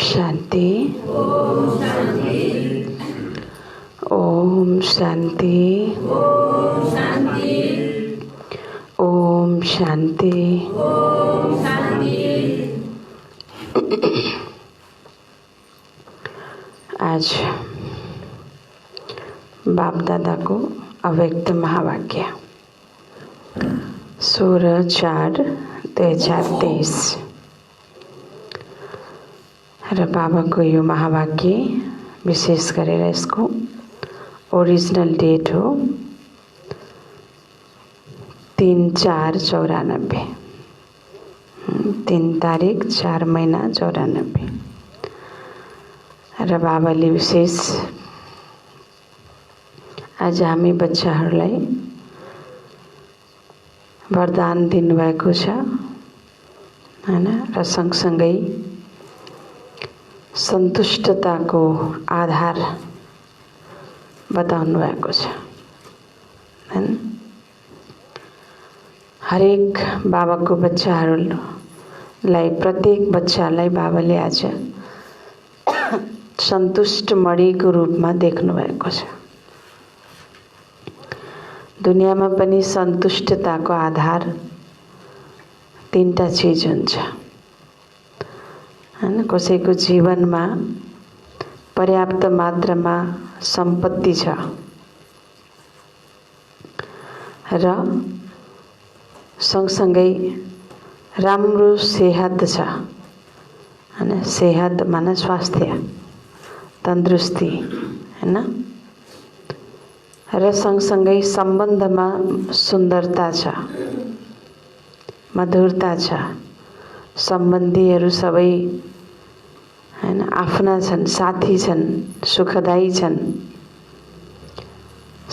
शांति। ओम शांति। ओम शांति। आज बाप दादा को अव्यक्त महावाक्य 16/4/2023 र बाबाको यो महावाक्य विशेष गरेर यसको ओरिजिनल डेट हो 3/4/94 3 तारिक 4 महिना 94 र बाबाले विशेष आज हामी बच्चाहरूलाई वरदान दिनुभएको छ हैन र सँगसँगै सन्तुष्टताको आधार बताउनु भएको छ हैन। हरेक बाबाको बच्चाहरूलाई प्रत्येक बच्चालाई बाबाले आज सन्तुष्ट मणिको रूपमा देख्नु भएको छ। दुनियामा पनि सन्तुष्टताको आधार 3टा चीज हुन्छ हैन। कसैको जीवनमा पर्याप्त मात्रामा सम्पत्ति छ र सँगसँगै राम्रो सेहत छ हैन। सेहत माने स्वास्थ्य तन्दुरुस्ती हैन र सँगसँगै सम्बन्धमा सुन्दरता छ मधुरता छ। सम्बन्धीहरू सबै हैन आफ्ना छन् साथी छन् सुखदायी छन्।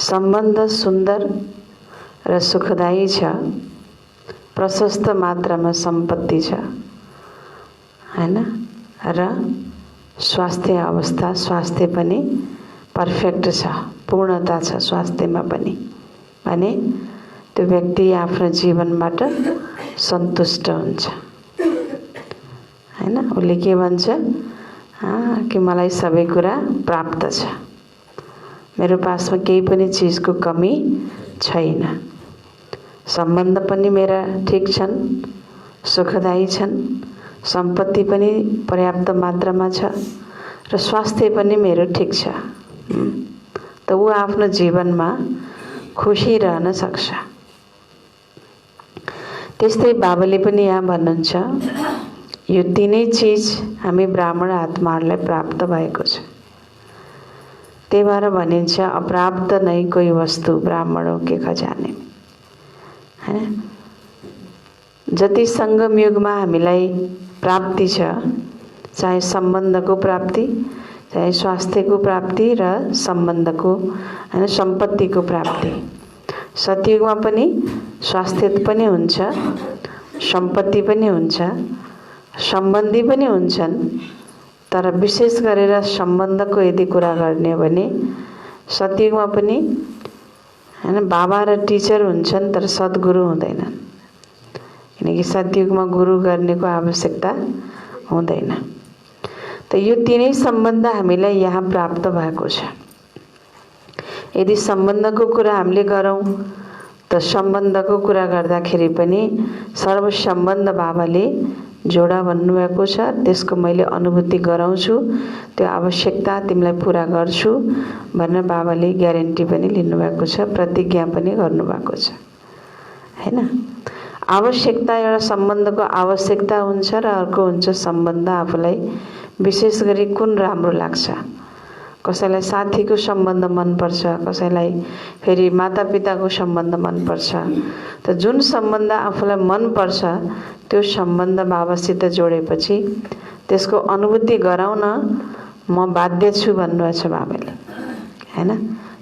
सम्बन्ध सुन्दर र सुखदायी छ। प्रशस्त मात्रामा सम्पत्ति छ हैन र स्वास्थ्य अवस्था स्वास्थ्य पनि पर्फेक्ट छ पूर्णता छ स्वास्थ्यमा पनि भने त्यो व्यक्ति आफ्नो जीवनबाट सन्तुष्ट हुन्छ हैन। उसले के भन्छ कि मलाई सबै कुरा प्राप्त छ मेरो पासमा केही पनि चीजको कमी छैन। सम्बन्ध पनि मेरा ठीक छन् सुखदायी छन् सम्पत्ति पनि पर्याप्त मात्रामा छ र स्वास्थ्य पनि मेरो ठीक छ त ऊ आफ्नो जीवनमा खुसी रहन सक्छ। त्यस्तै बाबाले पनि यहाँ भन्नुहुन्छ यो तीनै चीज हामी ब्राह्मण आत्माहरूलाई प्राप्त भएको छ। त्यही भएर भनिन्छ अप्राप्त नै कोही वस्तु ब्राह्मणों के खजाने हैन। जति संगम युगमा हामीलाई प्राप्ति छ चाहे सम्बन्धको प्राप्ति चाहे स्वास्थ्यको प्राप्ति र सम्बन्धको हैन सम्पत्तिको प्राप्ति। सतयुगमा पनि स्वास्थ्य पनि हुन्छ सम्पत्ति पनि हुन्छ सम्बन्धी पनि हुन्छन् तर विशेष गरेर सम्बन्धको यदि कुरा गर्ने भने सतयुगमा पनि हैन बाबा र टिचर हुन्छन् तर सद्गुरु हुँदैनन् किनकि सतयुगमा गुरु गर्नेको आवश्यकता हुँदैन। त यो तीनै सम्बन्ध हामीलाई यहाँ प्राप्त भएको छ। यदि सम्बन्धको कुरा हामीले गरौँ त सम्बन्धको कुरा गर्दाखेरि पनि सर्व सम्बन्ध बाबाले जोडा भन्नुभएको छ। त्यसको मैले अनुभूति गराउँछु त्यो आवश्यकता तिमीलाई पूरा गर्छु भनेर बाबाले ग्यारेन्टी पनि लिनुभएको छ प्रतिज्ञा पनि गर्नुभएको छ हैन। आवश्यकता एउटा सम्बन्धको आवश्यकता हुन्छ र अर्को हुन्छ सम्बन्ध आफूलाई विशेष गरी कुन राम्रो लाग्छ। कसैलाई साथीको सम्बन्ध मनपर्छ कसैलाई फेरि मातापिताको सम्बन्ध मनपर्छ त जुन सम्बन्ध आफूलाई मनपर्छ त्यो सम्बन्ध बाबासित जोडेपछि त्यसको अनुभूति गराउन म बाध्य छु भन्नुभएको छ बाबाले हैन।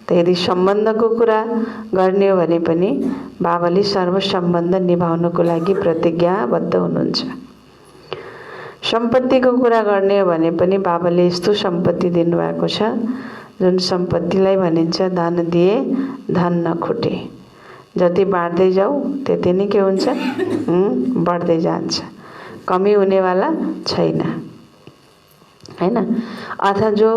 त यदि सम्बन्धको कुरा गर्ने हो भने पनि बाबाले सर्व सम्बन्ध निभाउनको लागि प्रतिज्ञाबद्ध हुनुहुन्छ। सम्पत्तिको कुरा गर्ने हो भने पनि बाबाले यस्तो सम्पत्ति दिनुभएको छ जुन सम्पत्तिलाई भनिन्छ धन दिए धन नखुटे। जति बाँड्दै जाऊ त्यति नै के हुन्छ बढ्दै जान्छ कमी हुनेवाला छैन हैन। अथवा जो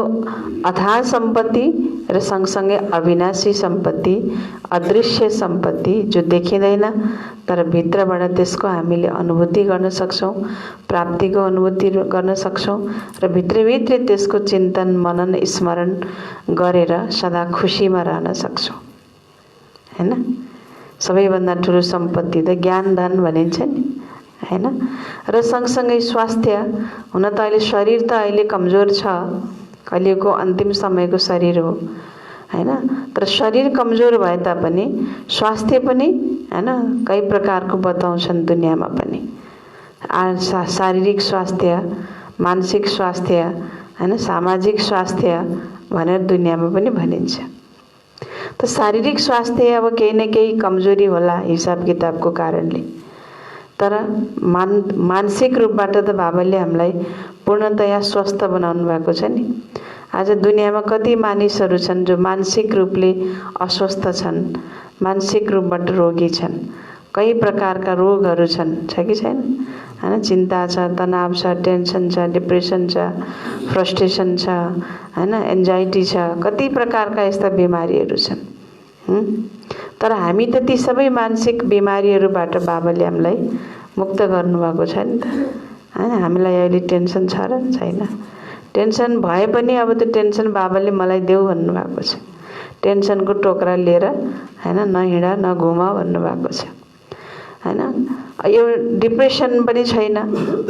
अथाह सम्पत्ति र सँगसँगै अविनाशी सम्पत्ति, अदृश्य सम्पत्ति जो देखिँदैन तर भित्रबाट त्यसको हामीले अनुभूति गर्न सक्छौँ, प्राप्तिको अनुभूति गर्न सक्छौँ र भित्रभित्रै त्यसको चिन्तन मनन स्मरण गरेर सदा खुसीमा रहन सक्छौँ, हैन। सबैभन्दा ठुलो सम्पत्ति त ज्ञान धन भनिन्छ नि, हैन। र सँगसँगै स्वास्थ्य, हुन त अहिले शरीर त अहिले कमजोर छ, कलियुगको अन्तिम समयको शरीर हो, हैन। तर शरीर कमजोर भए तापनि स्वास्थ्य पनि, हैन, कई प्रकारको बताउँछन् दुनियाँमा पनि। शारीरिक स्वास्थ्य, मानसिक स्वास्थ्य, हैन, सामाजिक स्वास्थ्य भनेर दुनियाँमा पनि भनिन्छ। त शारीरिक स्वास्थ्य अब केही न केही कमजोरी होला हिसाब किताबको कारणले, तर मानसिक रूपबाट त बाबाले हामीलाई पूर्णतया स्वस्थ बनाउनु भएको छ नि। आज दुनियाँमा कति मानिसहरू छन् जो मानसिक रूपले अस्वस्थ छन्, मानसिक रूपबाट रोगी छन्, कई प्रकारका रोगहरू छन्, छ कि छैन, हैन। चिन्ता छ, तनाव छ, टेन्सन छ, डिप्रेसन छ, फ्रस्ट्रेसन छ, हैन, एन्जाइटी छ, कति प्रकारका यस्ता बिमारीहरू छन्। तर हामी त ती सबै मानसिक बिमारीहरूबाट बाबाले हामीलाई मुक्त गर्नुभएको छ नि त, हैन। हामीलाई अहिले टेन्सन छ र छैन? टेन्सन भए पनि अब त्यो टेन्सन बाबाले मलाई देऊ भन्नुभएको छ। टेन्सनको टोकरा लिएर, हैन, नहिँड नघुम भन्नुभएको छ, हैन। यो डिप्रेसन पनि छैन,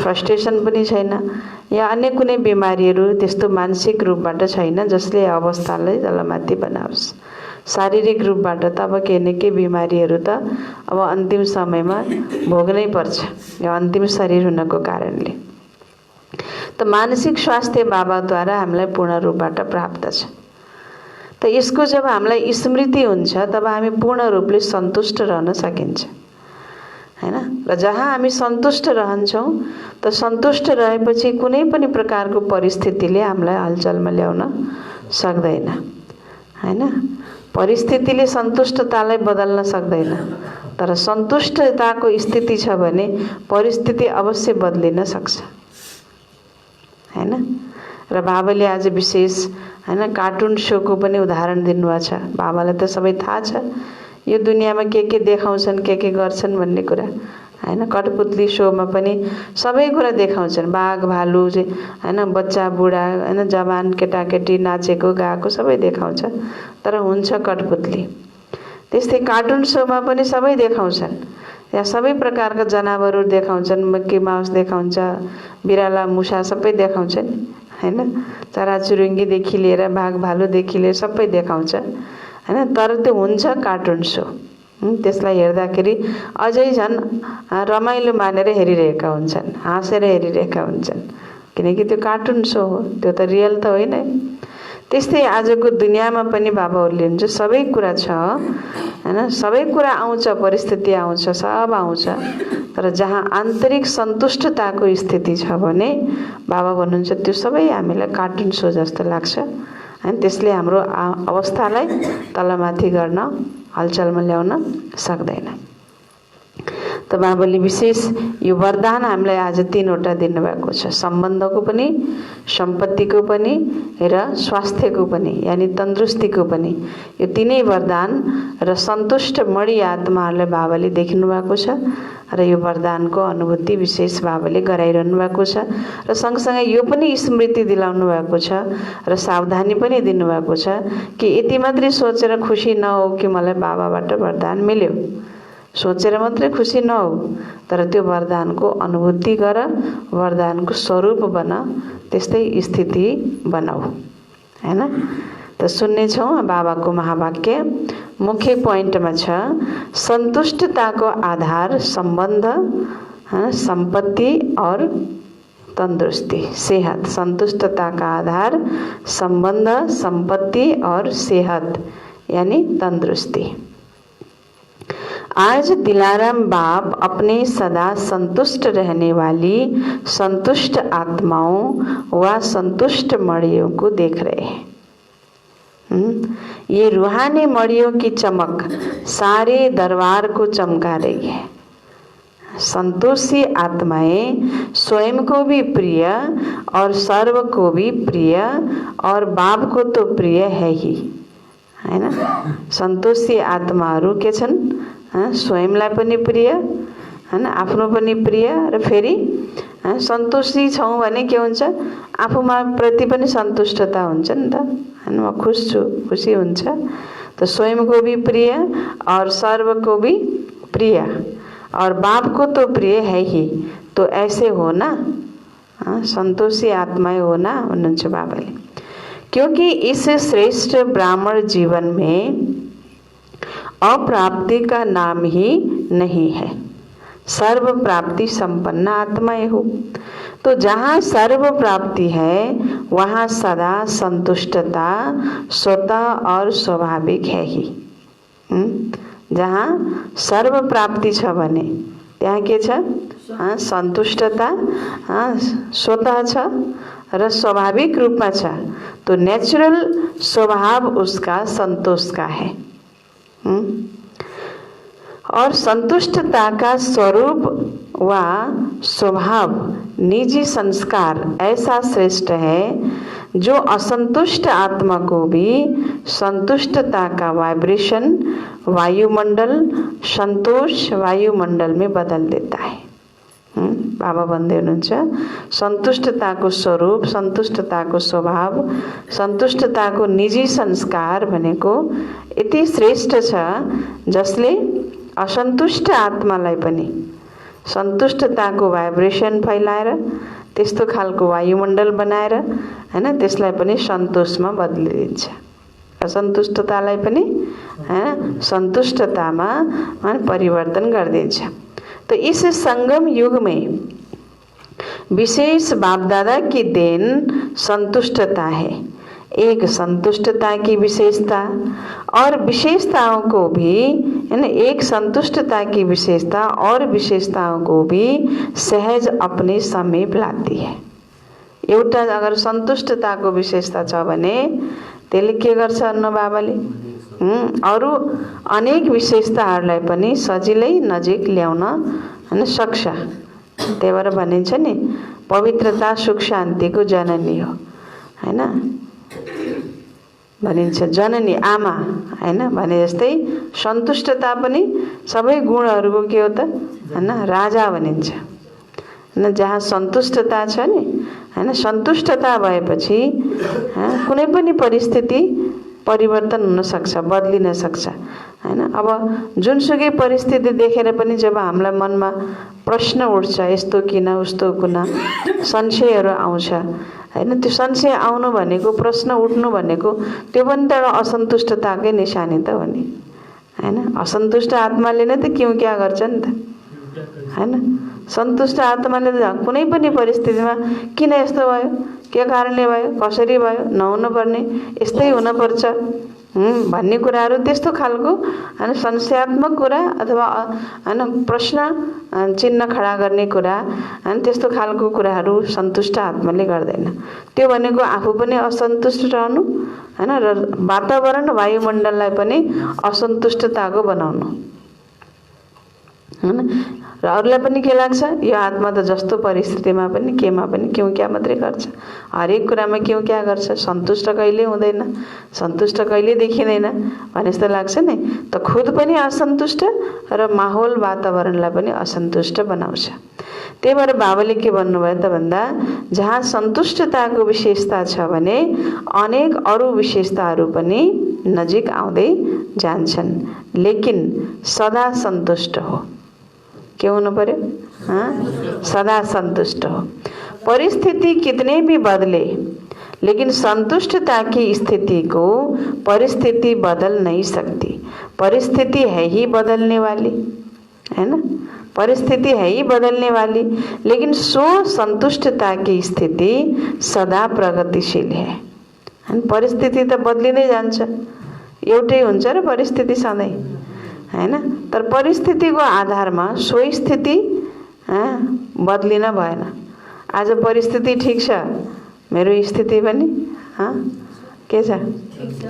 फ्रस्ट्रेसन पनि छैन, या अन्य कुनै बिमारीहरू त्यस्तो मानसिक रूपबाट छैन जसले अवस्थालाई तलमाथि बनाओस्। शारीरिक रूपबाट त अब केही न केही बिमारीहरू त अब अन्तिम समयमा भोग्नै पर्छ, यो अन्तिम शरीर हुनको कारणले। त मानसिक स्वास्थ्य बाबाद्वारा हामीलाई पूर्ण रूपबाट प्राप्त छ। त यसको जब हामीलाई स्मृति हुन्छ तब हामी पूर्ण रूपले सन्तुष्ट रहन सकिन्छ, हैन। र जहाँ हामी सन्तुष्ट रहन्छौँ त सन्तुष्ट रहेपछि कुनै पनि प्रकारको परिस्थितिले हामीलाई हलचलमा ल्याउन सक्दैन, हैन। परिस्थितिले सन्तुष्टतालाई बदल्न सक्दैन, तर सन्तुष्टताको स्थिति छ भने परिस्थिति अवश्य बदलिन सक्छ, हैन। र बाबाले आज विशेष, हैन, कार्टुन सोको पनि उदाहरण दिनुभएको छ। बाबालाई त सबै थाहा छ यो दुनियाँमा के देखाउँछन्, के गर्छन् भन्ने कुरा, हैन। कठपुतली सोमा पनि सबै कुरा देखाउँछन्, बाघ भालु, हैन, बच्चा बुढा, हैन, जवान केटाकेटी नाचेको गाएको सबै देखाउँछ, तर हुन्छ कठपुतली। त्यस्तै कार्टुन सोमा पनि सबै देखाउँछन्, यहाँ सबै प्रकारका जनावरहरू देखाउँछन्, मिक्की माउस देखाउँछ, बिराला मुसा सबै देखाउँछन्, हैन। चराचुरुङ्गीदेखि लिएर बाघ भालुदेखि लिएर सबै देखाउँछ, हैन। तर त्यो हुन्छ कार्टुन सो, त्यसलाई हेर्दाखेरि अझै झन् रमाइलो मानेर हेरिरहेका हुन्छन्, हाँसेर हेरिरहेका हुन्छन्, किनकि त्यो कार्टुन सो हो, त्यो त रियल त होइन। त्यस्तै आजको दुनियाँमा पनि बाबाहरूले हुन्छ सबै कुरा छ, हैन, सबै कुरा आउँछ, परिस्थिति आउँछ, सब आउँछ, तर जहाँ आन्तरिक सन्तुष्टताको स्थिति छ भने बाबा भन्नुहुन्छ त्यो सबै हामीलाई कार्टुन सो जस्तो लाग्छ, हैन। त्यसले हाम्रो अवस्थालाई तलमाथि गर्न, हलचलमा ल्याउन सक्दैन। त बाबाले विशेष यो वरदान हामीलाई आज 3वटा दिनुभएको छ, सम्बन्धको पनि, सम्पत्तिको पनि र स्वास्थ्यको पनि, यानी तन्दुरुस्तीको पनि। यो तीनै वरदान र सन्तुष्ट मणि आत्माहरूलाई बाबाले देख्नु भएको छ र यो वरदानको अनुभूति विशेष बाबाले गराइरहनु भएको छ र सँगसँगै यो पनि स्मृति दिलाउनु भएको छ र सावधानी पनि दिनुभएको छ कि यति मात्रै सोचेर खुसी नहो कि मलाई बाबाबाट वरदान मिल्यो, सोचेर मात्रै खुसी नहो, तर त्यो वरदानको अनुभूति गर, वरदानको स्वरूप बन, त्यस्तै स्थिति बनाऊ, हैन। त सुन्नेछौँ बाबाको महावाक्य। मुख्य पोइन्टमा छ सन्तुष्टताको आधार सम्बन्ध, हैन, सम्पत्ति और तंदुरुस्ती, सेहत। संतुष्टता का आधार संबंध, संपत्ति और सेहत यानी तंदुरुस्ती। आज दिलाराम बाप अपने सदा संतुष्ट रहने वाली संतुष्ट आत्माओं व संतुष्ट मणियों को देख रहे हैं। ये रूहानी मणियों की चमक सारे दरबार को चमका रही है। संतोषी आत्माएं स्वयं को भी प्रिय और सर्व को भी प्रिय और बाप को तो प्रिय है ही, हैन। सन्तोषी आत्माहरू के छन्, स्वयंलाई पनि प्रिय, हैन, आफ्नो पनि प्रिय र फेरि सन्तोषी छौँ भने के हुन्छ, आफूमा प्रति पनि सन्तुष्टता हुन्छ नि त, हैन। म खुश छु, खुसी हुन्छ, तो स्वयं को भी प्रिय और सर्व को भी प्रिय और बाप को तो प्रिय है ही, तो ऐसे हो ना, संतोषी आत्माएं हो ना भन्नुहुन्छ बाबाले। क्योंकि इस श्रेष्ठ ब्राह्मण जीवन में अप्राप्ति का नाम ही नहीं है, सर्व प्राप्ति संपन्न आत्माएं हो। तो जहाँ सर्व प्राप्ति है वहाँ सदा संतुष्टता स्वतः और स्वाभाविक है ही। जहाँ सर्व प्राप्ति छ भने त्यहाँ के छ, सन्तुष्टता स्वतः छ र स्वाभाविक रूपमा छ। तो नेचुरल स्वभाव उसका संतोष का है। और संतुष्टता का स्वरूप व स्वभाव निजी संस्कार ऐसा श्रेष्ठ है जो असंतुष्ट आत्मा को भी संतुष्टता का वाइब्रेशन वायुमंडल संतोष वायुमंडल में बदल देता है। बाबा भन्दै हुनुहुन्छ सन्तुष्टताको स्वरूप, सन्तुष्टताको स्वभाव, सन्तुष्टताको निजी संस्कार भनेको यति श्रेष्ठ छ जसले असन्तुष्ट आत्मालाई पनि सन्तुष्टताको भाइब्रेसन फैलाएर त्यस्तो खालको वायुमण्डल बनाएर, हैन, त्यसलाई पनि सन्तोषमा बदलिदिन्छ। असन्तुष्टतालाई पनि सन्तुष्टतामा परिवर्तन गरिदिन्छ। तो इस संगम युग में विशेष बाप दादा की देन संतुष्टता है। एक संतुष्टता की विशेषता और विशेषताओं को भी, यानी एक संतुष्टता की विशेषता और विशेषताओं को भी सहज अपने समीप लाती है। एउटा अगर सन्तुष्टताको विशेषता छ भने त्यसले के गर्छ न बाबाले, अरू अनेक विशेषताहरूलाई पनि सजिलै नजिक ल्याउन हैन सक्छ। त्यही भएर भनिन्छ नि पवित्रता सुख शान्तिको जननी हो, हैन, भनिन्छ जननी आमा, हैन, भने जस्तै सन्तुष्टता पनि सबै गुणहरूको के हो त, हैन, राजा भनिन्छ। हैन, जहाँ सन्तुष्टता छ नि, हैन, सन्तुष्टता भएपछि कुनै पनि परिस्थिति परिवर्तन हुन सक्छ, बदलिन सक्छ, हैन। अब जुनसुकै परिस्थिति देखेर पनि जब हामीलाई मनमा प्रश्न उठ्छ, यस्तो किन उस्तो किन संशयहरू आउँछ, हैन, त्यो संशय आउनु भनेको, प्रश्न उठ्नु भनेको त्यो पनि त एउटा असन्तुष्टताकै निशानी त हो नि, हैन। असन्तुष्ट आत्माले नै त क्यों क्या गर्छ नि त, हैन। सन्तुष्ट आत्माले त कुनै पनि परिस्थितिमा किन यस्तो भयो, के कारणले भयो, कसरी भयो, नहुनु पर्ने, यस्तै हुन पर्छ भन्ने कुराहरू, त्यस्तो खालको हैन संशयात्मक कुरा अथवा हैन प्रश्न चिन्ह खडा गर्ने कुरा, हैन, त्यस्तो खालको कुराहरू सन्तुष्ट आत्माले गर्दैन। त्यो भनेको आफू पनि असन्तुष्ट रहनु, हैन, र वातावरण वायुमण्डललाई पनि असन्तुष्टताको बनाउनु, हैन। र अरूलाई पनि के लाग्छ, यो आत्मा त जस्तो परिस्थितिमा पनि केमा पनि क्यों क्या मात्रै गर्छ, हरेक कुरामा क्यों क्या गर्छ, सन्तुष्ट कहिले हुँदैन, सन्तुष्ट कहिले देखिँदैन भने जस्तो लाग्छ नि। त खुद पनि असन्तुष्ट र माहौल वातावरणलाई पनि असन्तुष्ट बनाउँछ। त्यही भएर बाबाले के भन्नुभयो त भन्दा जहाँ सन्तुष्टताको विशेषता छ भने अनेक अरू विशेषताहरू पनि नजिक आउँदै जान्छन्, लेकिन सदा सन्तुष्ट हो। के हुनु पर्यो, सदा संतुष्ट हो। परिस्थिति कितने भी बदले लेकिन संतुष्टता की स्थिति को परिस्थिति बदल नहीं सकती। परिस्थिति है ही बदलने वाली, है ना, परिस्थिति है ही बदलने वाली, लेकिन सो संतुष्टता की स्थिति सदा प्रगतिशील है। परिस्थिति त बदलिँदै जान्छ, एउटै हुन्छ र परिस्थिति सधैँ, हैन। तर परिस्थितिको आधारमा सोही स्थिति बदलिन भएन। आज परिस्थिति ठीक छ, मेरो स्थिति पनि के छ,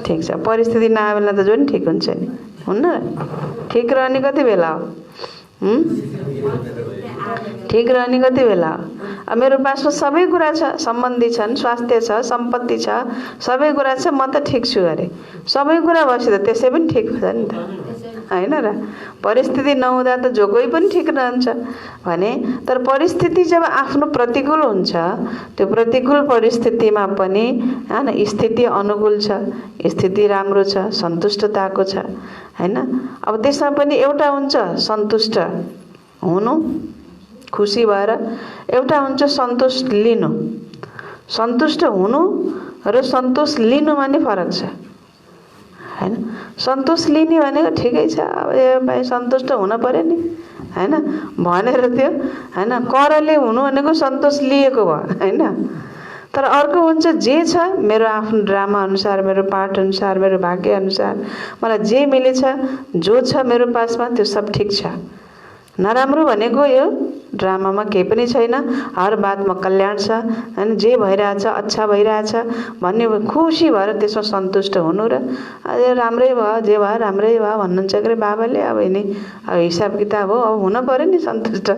ठीक छ। परिस्थिति नआए बेला त झन् ठीक हुन्छ नि, हुन्न र? ठीक रहने कति बेला हो? ठिक रहने कति बेला हो? अब मेरो पासमा सबै कुरा छ, सम्बन्धी छन्, स्वास्थ्य छ, सम्पत्ति छ, सबै कुरा छ, म त ठिक छु अरे। सबै कुरा भएपछि त त्यसै पनि ठिक हुन्छ नि त, होइन र? परिस्थिति नहुँदा त जो कोही पनि ठिक रहन्छ भने, तर परिस्थिति जब आफ्नो प्रतिकूल हुन्छ, त्यो प्रतिकूल परिस्थितिमा पनि हैन स्थिति अनुकूल छ, स्थिति राम्रो छ, सन्तुष्टताको छ, हैन? अब त्यसमा पनि एउटा हुन्छ सन्तुष्ट हुनु, खुसी भएर, एउटा हुन्छ सन्तोष लिनु। सन्तुष्ट हुनु र सन्तोष लिनुमा नि फरक छ, हैन? सन्तोष लिने भनेको ठिकै छ, अब ए भाइ सन्तुष्ट हुन पर्यो नि, हैन भनेर त्यो, हैन करले हुनु भनेको सन्तोष लिएको भयो, हैन? तर अर्को हुन्छ जे छ मेरो आफ्नो ड्रामा अनुसार, मेरो पाठ अनुसार, मेरो भाग्य अनुसार, मलाई जे मिलेछ, जो छ मेरो पासमा त्यो सब ठिक छ। नराम्रो भनेको यो ड्रामामा केही पनि छैन, हर बातमा कल्याण छ, हैन? जे भइरहेछ अच्छा भइरहेछ भन्ने खुसी भएर त्यसमा सन्तुष्ट हुनु र अझै राम्रै भयो, जे भयो राम्रै भयो भन्नुहुन्छ के बाबाले। अब यिनी अब हिसाब किताब हो, अब हुन पर्यो नि सन्तुष्ट,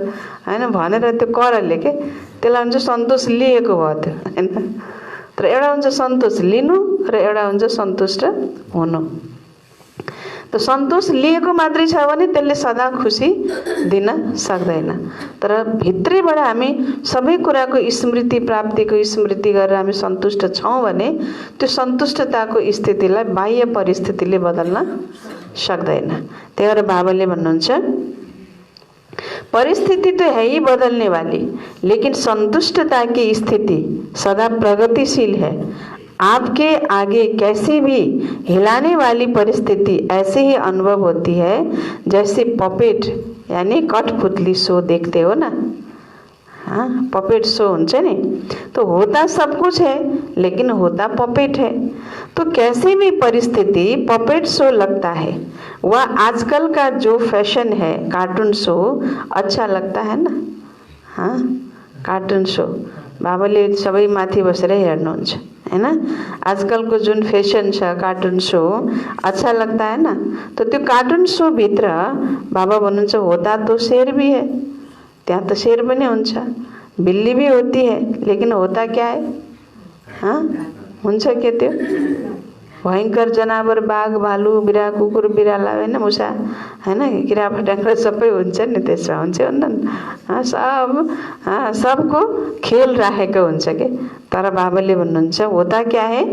हैन भनेर त्यो करले के त्यसलाई हुन्छ सन्तोष लिएको भयो त्यो, हैन? तर एउटा हुन्छ सन्तोष लिनु र एउटा हुन्छ सन्तुष्ट हुनु। त सन्तोष लिएको मात्रै छ भने त्यसले सदा खुसी दिन सक्दैन। तर भित्रैबाट हामी सबै कुराको स्मृति प्राप्तिको स्मृति गरेर हामी सन्तुष्ट छौँ भने त्यो सन्तुष्टताको स्थितिलाई बाह्य परिस्थितिले बदल्न सक्दैन। त्यही भएर बाबाले भन्नुहुन्छ, परिस्थिति तो है ही बदलने वाली, लेकिन संतुष्टता की स्थिति सदा प्रगतिशील है। आपके आगे कैसी भी हिलाने वाली परिस्थिति ऐसे ही अनुभव होती है जैसे पपेट यानी कठपुतली शो देखते हो ना। हाँ, पपेट शो हुन्छ नि, तो होता सब कुछ है लेकिन होता पपेट है। तो कैसी भी परिस्थिति पपेट शो लगता है। वह आजकल का जो फैशन है कार्टून शो अच्छा लगता है ना। हाँ, कार्टून शो बाबाले सबै माथि बसेर हेर्नुहुन्छ, हैन? आजकलको जुन फेसन छ कार्टून शो अच्छा लगता है ना। तो त्यो कार्टून शो भित्र बाबा भन्नुहुन्छ होता तो शेर भी है, त्यहाँ तो शेर पनि हुन्छ, बिल्ली भी होती है, लेकिन होता क्या है? हाँ, हुन्छ के त्यो भयंकर जनावर बाघ भालु बिरा कुकुर बिराला हैन मुसा हैन किरा फटाङ्ग्रा सबै हुन्छ नि, त्यसमा हुन्छ हुन्न सबको खेल राखेको हुन्छ के। तर बाबाले भन्नुहुन्छ होता क्या है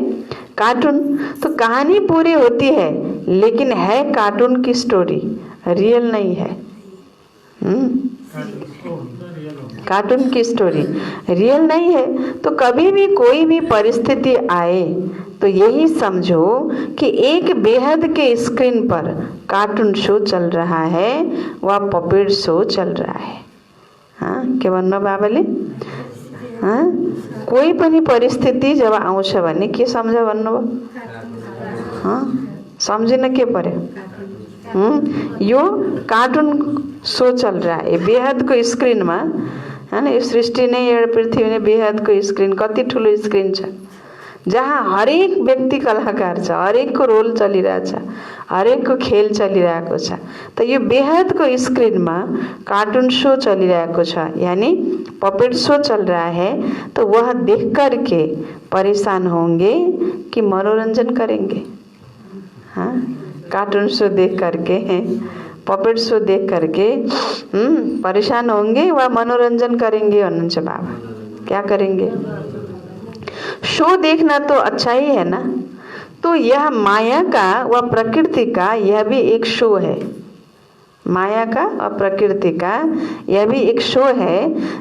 कार्टून, तो कहानी पूरी होती है लेकिन है कार्टून की स्टोरी, रियल नहीं है। कार्टून की स्टोरी रियल नहीं है। तो कभी भी कोई भी परिस्थिति आए तो यही समझो कि एक बेहद के स्क्रीन पर कार्टून शो चल रहा है, वह पपेट शो चल रहा है। हाँ, के भन्नु बाबाले? हाँ, कोही पनि परिस्थिति जब आउँछ भने के सम्झ भन्नुभयो? हाँ, सम्झिन के पर्यो? यो कार्टून शो चल रहा है, बेहद को स्क्रीन में, हैन? यो सृष्टि नै एउटा पृथ्वी नै बेहद को स्क्रीन, कति ठुलो स्क्रीन छ जहाँ हरेक व्यक्ति कलाकार छ, हरेक को रोल चलिरहेछ, हरेक को खेल चलिरहेको छ। त यो बेहद को स्क्रीन में कार्टून शो चलिरहेको छ, यानी पपेट शो चल रहा है। तो वह देख कर के परेशान होंगे कि मनोरंजन करेंगे? हाँ, कार्टून शो देख करके, पपेट शो देख करके परेशान होंगे व मनोरंजन करेंगे भन्नुहुन्छ बाबा। क्या करेंगे? शो देखना तो अच्छा ही है ना। तो यह माया का व प्रकृति का यह भी एक शो है। माया का और प्रकृति का यह भी एक शो है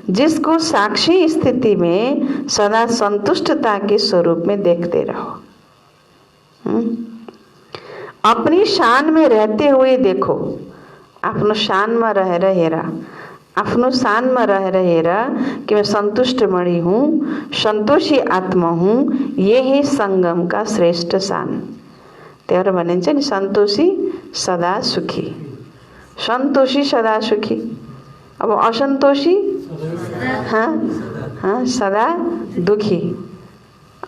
जिसको साक्षी स्थिति में सदा संतुष्टता के स्वरूप में देखते रहो। अपनी शान में रहते हुए देखो, आफ्नो शान में रहेर हेर, आफ्नो शान में रहेर हेर कि मैं संतुष्ट मणि हूँ, संतोषी आत्मा हूँ, यही संगम का श्रेष्ठ शान। त्यही भनिन्छ नि सन्तोषी सदा सुखी, सन्तोषी सदा सुखी। अब असन्तोषी हाँ सदा दुखी।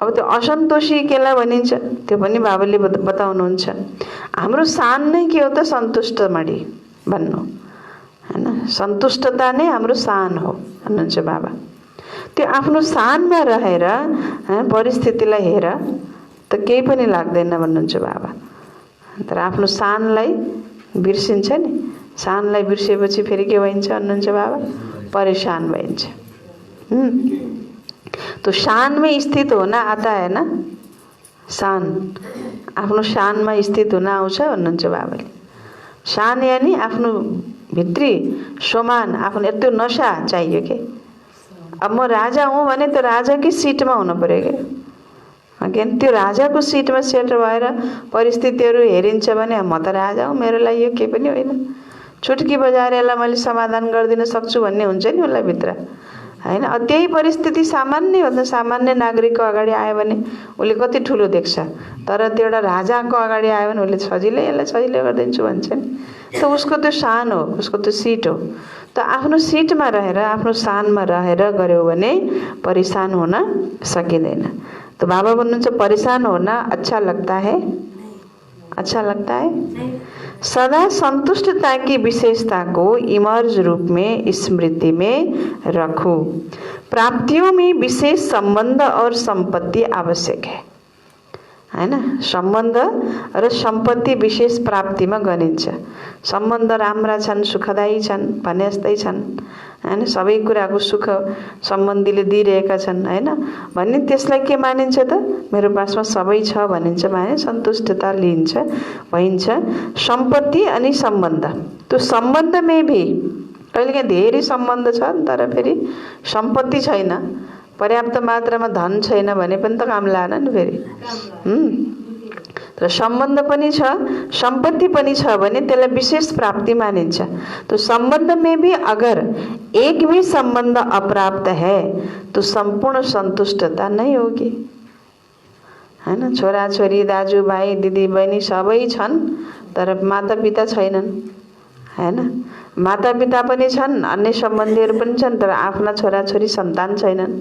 अब त्यो असन्तोषी केलाई भनिन्छ त्यो पनि बाबाले बताउनुहुन्छ। हाम्रो शान नै के हो त? सन्तुष्ट मणि भन्नु, हैन? सन्तुष्टता नै हाम्रो शान हो भन्नुहुन्छ बाबा। त्यो आफ्नो शानमा रहेर परिस्थितिलाई हेर त केही पनि लाग्दैन भन्नुहुन्छ बाबा। तर आफ्नो शानलाई बिर्सिन्छ नि, शानलाई बिर्सेपछि फेरि के भइन्छ भन्नुहुन्छ बाबा? परेशान भइन्छ। तो शान में स्थित होना आता है ना, शान आफ्नो शानमा स्थित हुन आउँछ भन्नुहुन्छ बाबाले। शान यानी आफ्नो भित्री सोमान, आफ्नो यत्रो नशा चाहियो के। अब म राजा हुँ भने त राजाकै सिटमा हुनु पर्यो के। त्यो राजाको सिटमा सेट भएर परिस्थितिहरू हेरिन्छ भने म त राजा हुँ, मेरो लागि यो केही पनि होइन, चुटकी बजाएर यसलाई मैले समाधान गरिदिन सक्छु भन्ने हुन्छ नि उसलाई भित्र, हैन। त्यही परिस्थिति सामान्यभन्दा सामान्य नागरिकको अगाडि आयो भने उसले कति ठुलो देख्छ, तर त्यो एउटा राजाको अगाडि आयो भने उसले सजिलै यसलाई सजिलै गरिदिन्छु भन्छ नि। त उसको त्यो शान हो, उसको त्यो सिट हो। त आफ्नो सिटमा रहेर, आफ्नो शानमा रहेर गर्यो भने परेशान हुन सकिँदैन। तो बाबा भन्नुहुन्छ परेशान होना अच्छा लगता है, अच्छा लगता है। सदा संतुष्टता की विशेषता को इमर्ज रूप में स्मृति में रखो। प्राप्तियों में विशेष संबंध और संपत्ति आवश्यक है ना। संबंध र सम्पत्ति विशेष प्राप्तिमा गनिन्छ। सम्बन्ध राम्रा छन्, सुखदायी छन् भने जस्तै छन्, हैन। सबै कुराको सुख सम्बन्धीले दिइरहेका छन्, हैन भन्ने त्यसलाई के मानिन्छ त? मेरो पासमा सबै छ भनिन्छ भने सन्तुष्टता लिन्छ, भइन्छ। सम्पत्ति अनि सम्बन्ध, त्यो सम्बन्धमै भी कहिलेकाहीँ धेरै सम्बन्ध छ तर फेरि सम्पत्ति छैन, पर्याप्त मात्रामा धन छैन भने पनि त काम लाएन नि फेरि। तर सम्बन्ध पनि छ, सम्पत्ति पनि छ भने त्यसलाई विशेष प्राप्ति मानिन्छ। तो संबंध में भी अगर एक भी संबंध अप्राप्त है तो संपूर्ण संतुष्टता नहीं होगी, है ना। छोरा छोरी, दाजु भाइ, दिदी बहिनी सबै छन् तर माता पिता छैनन्, हैन। माता पिता पनि छन्, अन्य सम्बन्धीहरू पनि छन् तर आफ्ना छोरा छोरी सन्तान छैनन्,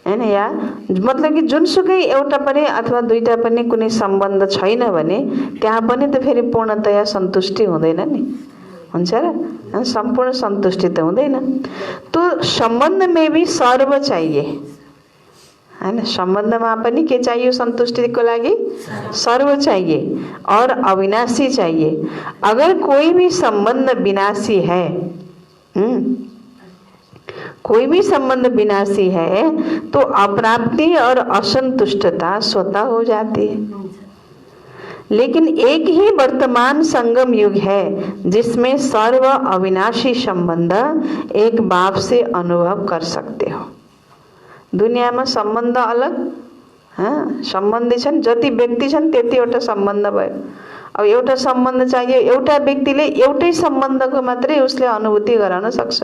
हैन। या मतलब कि जुनसुकै एउटा पनि अथवा दुईटा पनि कुनै सम्बन्ध छैन भने त्यहाँ पनि त फेरि पूर्णतया सन्तुष्टि हुँदैन नि, हुन्छ र? सम्पूर्ण सन्तुष्टि त हुँदैन। तो सम्बन्ध में भी सर्व चाहिए, हैन। सम्बन्धमा पनि के चाहियो सन्तुष्टिको लागि? सर्व चाहिए और अविनाशी चाहिए। अगर कोई भी संबंध विनाशी है, कोई भी संबंध विनाशी है तो अप्राप्ति और असंतुष्टता स्वतः हो जाती है। लेकिन एक ही वर्तमान संगम युग है जिसमें सर्व अविनाशी संबंध एक बाप से अनुभव कर सकते हो। दुनियामा सम्बन्ध अलग, सम्बन्धी छन्, जति व्यक्ति छन् त्यतिवटा सम्बन्ध भयो। अब एउटा सम्बन्ध चाहियो, एउटा व्यक्तिले एउटै सम्बन्धको मात्रै उसले अनुभूति गराउन सक्छ।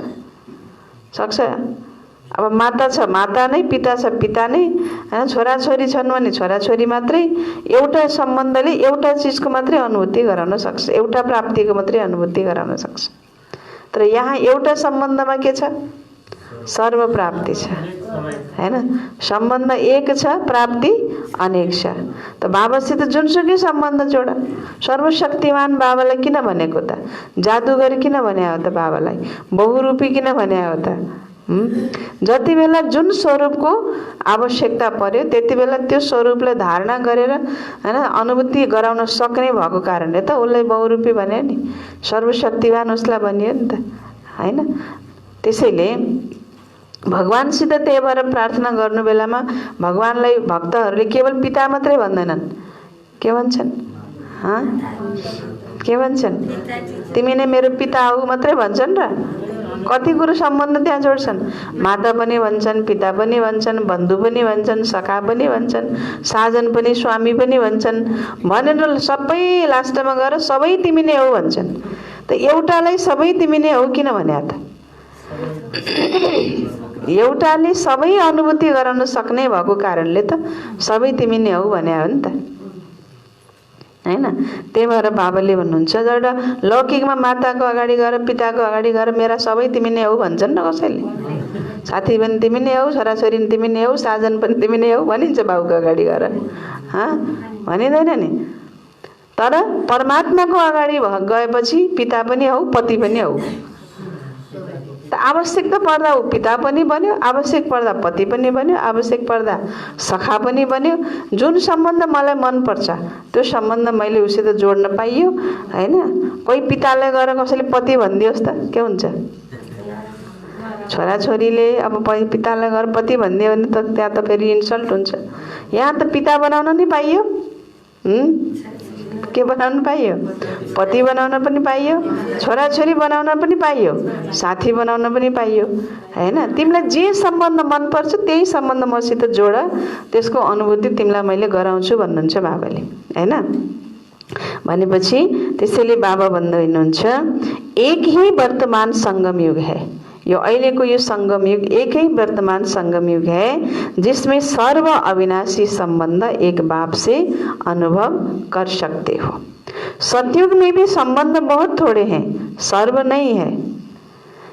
अब माता छ माता नै, पिता छ पिता नै, हैन। छोरा छोरी छन् भने छोरा छोरी मात्रै, एउटा सम्बन्धले एउटा चिजको मात्रै अनुभूति गराउन सक्छ, एउटा प्राप्तिको मात्रै अनुभूति गराउन सक्छ। तर यहाँ एउटा सम्बन्धमा के छ? सर्व प्राप्ति छ, हैन। सम्बन्ध एक छ, प्राप्ति अनेक छ। त बाबासित जुनसुकै सम्बन्ध जोड। सर्वशक्तिमान बाबालाई किन भनेको त? जादुगर किन भने हो त बाबालाई? बहुरूपी किन भने हो त? जति बेला जुन स्वरूपको आवश्यकता पर्यो त्यति बेला त्यो स्वरूपलाई धारणा गरेर, हैन, अनुभूति गराउन सक्ने भएको कारणले त उसलाई बहुरूपी भन्यो नि, सर्वशक्तिमान उसलाई भनियो नि त, हैन। त्यसैले भगवानसित त्यही भएर प्रार्थना गर्नु बेलामा भगवानलाई भक्तहरूले केवल पिता मात्रै भन्दैनन्, के भन्छन्? के भन्छन्? तिमी नै मेरो पिता हौ मात्रै भन्छन् र कति कुरो सम्बन्ध त्यहाँ जोड्छन्। माता पनि भन्छन्, पिता पनि भन्छन्, बन्धु पनि भन्छन्, सखा पनि भन्छन्, साजन पनि, स्वामी पनि भन्छन्, भनेर सबै लास्टमा गएर सबै तिमी नै हौ भन्छन्। त एउटालाई सबै तिमी नै हौ किन भन्या त? एउटाले सबै अनुभूति गराउन सक्ने भएको कारणले त सबै तिमी नै हौ भन्या हो नि त, हैन। त्यही भएर बाबाले भन्नुहुन्छ, एउटा लौकिकमा माताको अगाडि गएर, पिताको अगाडि गएर मेरा सबै तिमी नै हौ भन्छन् न कसैले? साथी पनि तिमी नै हौ, छोराछोरी पनि तिमी नै हौ, साजन पनि तिमी नै हौ भनिन्छ बाबुको अगाडि गएर, भनिँदैन नि। तर परमात्माको अगाडि गएपछि पिता पनि हौ, पति पनि हौ, त आवश्यकता पर्दा ऊ पिता पनि बन्यो, आवश्यक पर्दा पति पनि बन्यो, आवश्यक पर्दा सखा पनि बन्यो। जुन सम्बन्ध मलाई मनपर्छ त्यो सम्बन्ध मैले उसित जोड्न पाइयो हैन। कोही पिताले गएर कसैले पति भनिदियोस् त के हुन्छ? छोराछोरीले अब पितालाई गएर पति भनिदियो भने त त्यहाँ त फेरि इन्सल्ट हुन्छ। यहाँ त पिता बनाउन नि पाइयो, के बनाउन पाइयो? पति बनाउन पनि पाइयो, छोराछोरी बनाउन पनि पाइयो, साथी बनाउन पनि पाइयो हैन। तिमीलाई जे सम्बन्ध मनपर्छ त्यही सम्बन्ध मसित जोड, त्यसको अनुभूति तिमीलाई मैले गराउँछु भन्नुहुन्छ बाबाले हैन। भनेपछि त्यसैले बाबा भन्दै हुनुहुन्छ एक ही वर्तमान संगम युग है। यो अहिलेको यो संगम युग एक ही वर्तमान संगम युग है जिसमें सर्व अविनाशी संबंध एक बाप से अनुभव कर सकते हो। सतयुग में भी संबंध बहुत थोड़े हैं, सर्व नहीं है,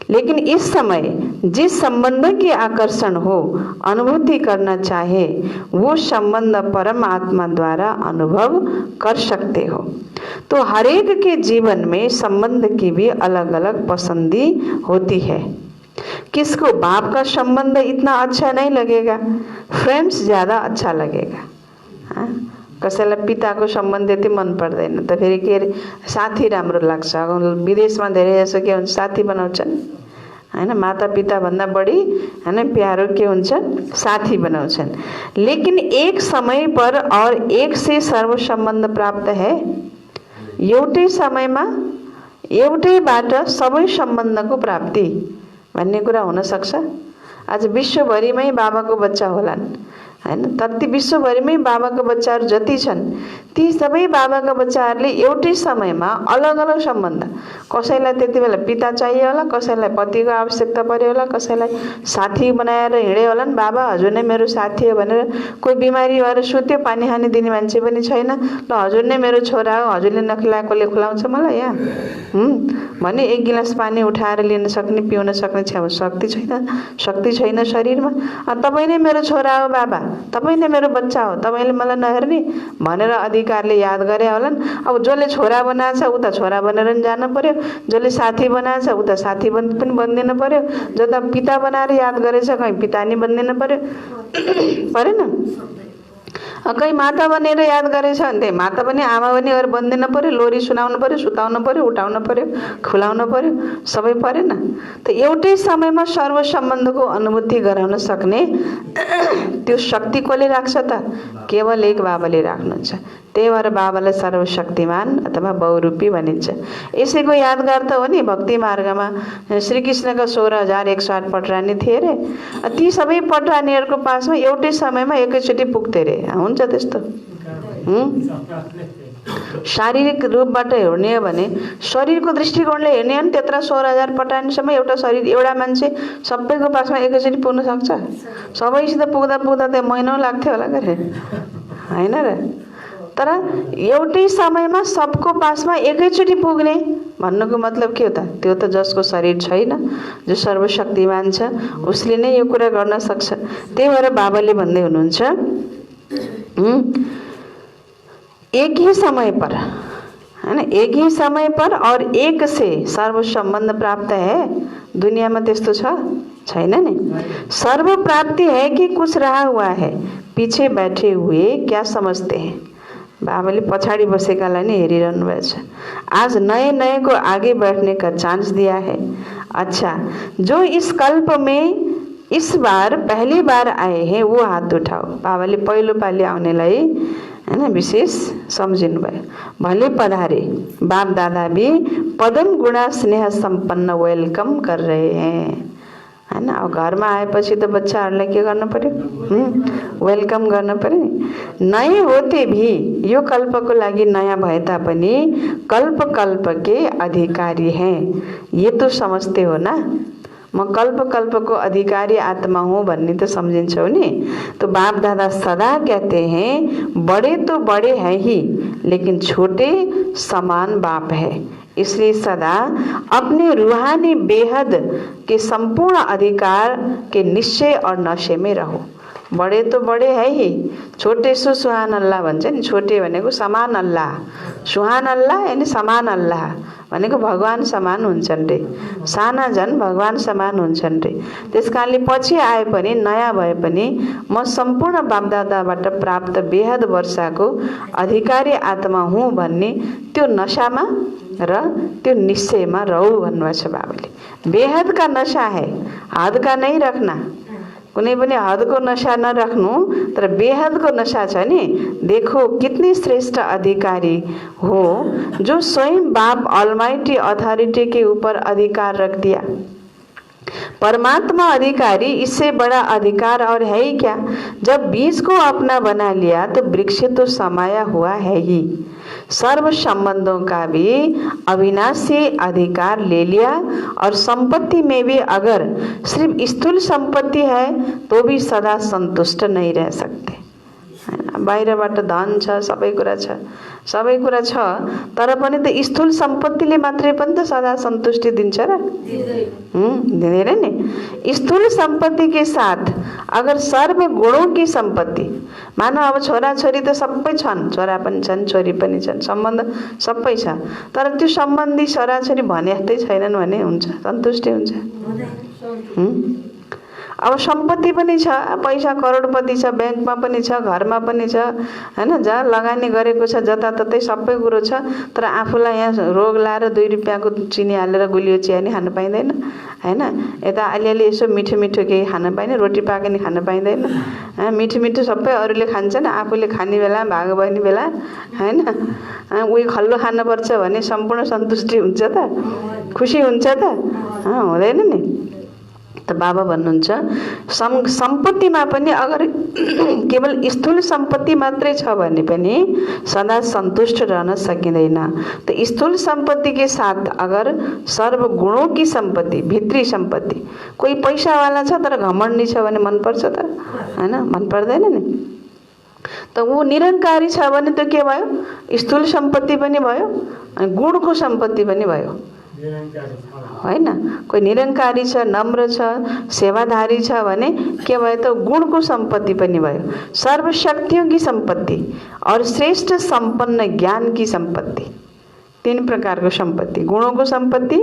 लेकिन इस समय जिस संबंध की आकर्षण हो, अनुभूति करना चाहे, वो संबंध परम आत्मा द्वारा अनुभव कर सकते हो। तो हरेक के जीवन में संबंध की भी अलग अलग पसंदी होती है। किसको बाप का संबंध इतना अच्छा नहीं लगेगा, फ्रेंड्स ज़्यादा अच्छा लगेगा। कसैलाई पिताको सम्बन्ध त्यति मन पर्दैन त फेरि के अरे साथी राम्रो लाग्छ। विदेशमा धेरै जसो के हुन्छ साथी बनाउँछन् हैन, माता पिता भन्दा बढी हैन प्यारो के हुन्छ साथी बनाउँछन्। लेकिन एक समय पर और एक से सर्व सम्बन्ध प्राप्त है। एउटै समयमा एउटैबाट सबै सम्बन्धको प्राप्ति भन्ने कुरा हुन सक्छ। आज विश्वभरिमै बाबाको बच्चा होलान् हैन, तति विश्वभरिमै बाबाको बच्चाहरू जति छन् ती सबै बाबाका बच्चाहरूले एउटै समयमा अलग अलग सम्बन्ध, कसैलाई त्यति बेला पिता चाहियो होला, कसैलाई पतिको आवश्यकता पर्यो होला, कसैलाई साथी बनाएर हिँड्यो होलान्। बाबा हजुर नै मेरो साथी हो भनेर कोही बिमारी भएर सुत्यो, पानी खाने दिने मान्छे पनि छैन, ल हजुर नै मेरो छोरा हो, हजुरले नखिलाएकोले खुलाउँछ मलाई यहाँ भने एक गिलास पानी उठाएर लिन सक्ने पिउन सक्ने शक्ति छैन शरीरमा। तपाईँ नै मेरो छोरा हो बाबा, तपाईँ नै मेरो बच्चा हो, तपाईँले मलाई नहेर्ने भनेर अधिकारले याद गरे होलान्। अब जसले छोरा बनाएछ उता छोरा बनेर नि जानु पर्यो, जसले साथी बनाएछ उता साथी पनि बनिदिनु पर्यो, जता पिता बनाएर याद गरेछ कहीँ पिता नि बनिदिनु पर्यो परेन। कहीँ माता बनेर याद गरेछ भने त्यही माता पनि आमा पनि गरेर बनिदिनु पर्यो, लोरी सुनाउनु पर्यो, सुताउनु पर्यो, उठाउनु पर्यो, खुलाउनु पर्यो, सबै परेन। त एउटै समयमा सर्व सम्बन्धको अनुभूति गराउन सक्ने त्यो शक्ति कसले राख्छ त? केवल एक बाबाले राख्नुहुन्छ। त्यही भएर बाबालाई सर्वशक्तिमान अथवा बहुरूपी भनिन्छ। यसैको यादगार त हो नि भक्ति मार्गमा श्रीकृष्णका 16,108 पटरानी थिए रे। ती सबै पटरानीहरूको पासमा एउटै समयमा एकैचोटि पुग्थे रे। हुन्छ त्यस्तो? शारीरिक रूपबाट हेर्ने हो भने शरीरको दृष्टिकोणले हेर्ने हो भने त्यत्रा 16,000 पटानीसम्म एउटा शरीर एउटा मान्छे सबैको पासमा एकैचोटि पुग्न सक्छ? सबैसित पुग्दा पुग्दा त महिनौ लाग्थ्यो होला गरे हैन र। तर एउटै समयमा सबको पासमा एकैचोटि पुग्ने भन्नुको मतलब के हो त? त्यो त जसको शरीर छैन, जो सर्वशक्तिमान छ उसले नै यो कुरा गर्न सक्छ। त्यही भएर बाबाले भन्दै हुनुहुन्छ एक ही समय पर हैन, एक ही समय पर और एक से सर्व संबंध प्राप्त है। दुनियामा त्यस्तो छैन नि। सर्व प्राप्ति है कि कुछ रहा हुआ है, पीछे बैठे हुए क्या समझते हैं? बाबाले पछाडि बसेकालाई नै हेरिरहनु भएको छ। आज नए नए को आगे बैठने का चांस दिया है। अच्छा, जो इस कल्प में इस बार पहली बार आए हैं वो हात उठाओ। बाबाले पहिलो पालि आउनेलाई हैन विशेष सम्झिनु भयो। भले पधारे, बाप दादा भी पदम गुणा स्नेह संपन्न वेलकम कर रहे हैं हैन। अब घरमा आएपछि त बच्चाहरूलाई के गर्न पर्यो? वेलकम गर्न पर्यो। नए होते भी यो कल्पको लागि नयाँ भए तापनि कल्प कल्प के अधिकारी हैं, ये तो समझते हो ना? म कल्प कल्पको अधिकारी आत्मा हूँ भन्ने त सम्झिन्छौ नि? तो बाप दादा सदा कहते हैं बड़े तो बड़े हैं ही, लेकिन छोटे समान बाप है। इसलिए सदा अपने रूहानी बेहद के संपूर्ण अधिकार के निश्चय और नशे में रहो। बडे तो बडे है ही, छोटे सो सुहान अल्लाह भन्छ नि। छोटे भनेको समान अल्लाह, सुहान अल्लाह यानि समान अल्लाह भनेको भगवान समान हुन्छन् रे। साना झन् भगवान समान हुन्छन् रे। त्यसकारणले पछि आए पनि नयाँ भए पनि म सम्पूर्ण बापदादाबाट प्राप्त बेहद वर्षाको अधिकारी आत्मा हुँ भन्ने त्यो नशामा र त्यो निश्चयमा रहु भन्नुभएको छ बाबाले। बेहद का नशा है, हद का नहीं रखना। कुनै पनि हदको नशा नराख्नु, तर बेहदको नशा छ नि। देखो कितनी श्रेष्ठ अधिकारी हो जो स्वयं बाप ऑलमाइटी अथॉरिटी के ऊपर अधिकार रख दिया। परमात्मा अधिकारी, इससे बड़ा अधिकार और है ही क्या। जब बीज को अपना बना लिया तो वृक्ष तो समाया हुआ है ही। सर्व संबंधों का भी अविनाशी अधिकार ले लिया। और संपत्ति में भी अगर सिर्फ स्थूल संपत्ति है तो भी सदा संतुष्ट नहीं रह सकते। बाहिरबाट धन छ, सबै कुरा छ, सबै कुरा छ, तर पनि त स्थूल सम्पत्तिले मात्रै पनि त सदा संतुष्टि दिन्छ र? दिँदैन नि। स्थूल संपत्ति के साथ अगर सर्व गुणों की संपत्ति, मानव अब छोरा छोरी त सबै छन्, छोरा पनि छन्, छोरी पनि छन्, सम्बन्ध सबै छ, तर त्यो सम्बन्धी छोरा छोरी भने जस्तै छैनन् भने हुन्छ, सन्तुष्टि हुन्छ? अब सम्पत्ति पनि छ, पैसा करोडपति छ, ब्याङ्कमा पनि छ, घरमा पनि छ, हैन, जहाँ लगानी गरेको छ जताततै सबै कुरो छ, तर आफूलाई यहाँ रोग लाएर 2 रुपियाँको चिनी हालेर गुलियो चिया नि खान पाइँदैन, हैन। यता अलिअलि यसो मिठो मिठो केही खान पाइँदैन, रोटी पाके नि खान पाइँदैन, मिठो मिठो सबै अरूले खान्छन्, आफूले खाने बेला भाग बहिनी बेला, हैन, उही खल्लो खानुपर्छ भने सम्पूर्ण सन्तुष्टि हुन्छ त? खुसी हुन्छ त? हुँदैन नि। त बाबा भन्नुहुन्छ सम्पत्तिमा पनि अगर केवल स्थूल सम्पत्ति मात्रै छ भने पनि सदा सन्तुष्ट रहन सकिँदैन। त स्थूल सम्पत्ति के साथ अगर सर्व गुणों की संपत्ति, भित्री संपत्ति, कोही पैसा वाला छ तर घमण्डी छ भने मन पर्छ त? हैन, मन पर्दैन नि। त ऊ निरंकारी छ भने त के भयो? स्थूल सम्पत्ति पनि भयो, गुणको सम्पत्ति पनि भयो, होइन। कोही निरंकारी छ, नम्र छ, सेवाधारी छ भने के भयो त? गुणको सम्पत्ति पनि भयो, सर्वशक्तियों की संपत्ति और श्रेष्ठ संपन्न ज्ञान की संपत्ति। 3 प्रकारको सम्पत्ति, गुणों को संपत्ति,